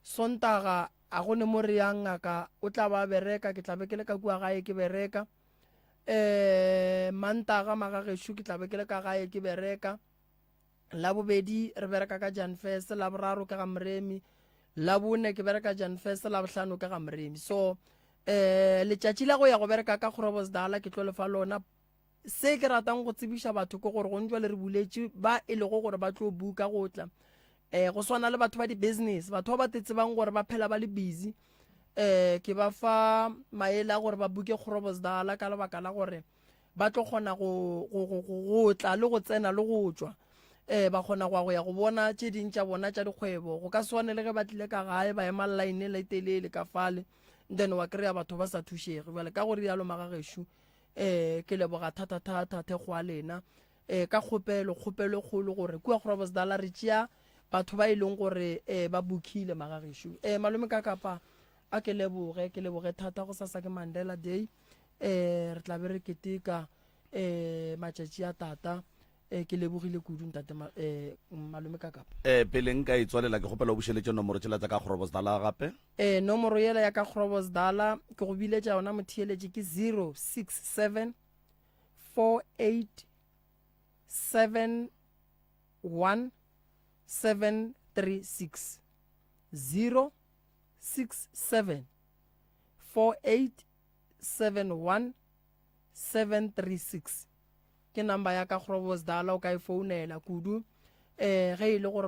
Sontaga a go ne mo re yang ngaka o tla ba bereka ke tla be ke le ka kua gae ke bereka Mantaga magagešo ke tla be ke le ka gae ke bereka la bobedi re bereka ka Janfes la boraro ke ga Mremi la bone ke bereka Janfes la bohlano ke ga Mremi so letšatši la go ya go bereka ka Groblersdal ke tlo lefa lona se ke ratang go tsebiša batho ke gore go ntšwa le re buletše ba e lego gore ba tlo buka go tla go swana le batho ba di-business batho ba tsebang gore ba phela ba le busy ke ba fa maele a gore ba buke Groblersdal ka lebaka la gore ba tlo kgona go tla le go tsena le go tšwa ba kgona go ya go bona tše dintša bona tša dikgwebo go ka swane le ge ba tlile ka gae ba ema line le telele ka fale then wa kry-a batho ba sa thušege bjale ka gore dialo magagešo ke leboga thata thekgo a lena ka kgopelo kgolo gore kua Groblersdal re tšea batho ba e leng gore ba bukile magagešo malome ka kapa a ke leboge thata go sasa ke Mandela Day re tla be re keteka matšatši a tata ke lebogile kudu ntate malome ka kapa pele nka e tswalela ke gopela o bušeletše nomoro tšela tsa ka Groblersdal gape nomoro yela ya ka Groblersdal ke go biletša yona motheeletše ke 067 4871 736 067 4871 736 ke number ya ka Groblersdal o ka e founela kudu ge e le gore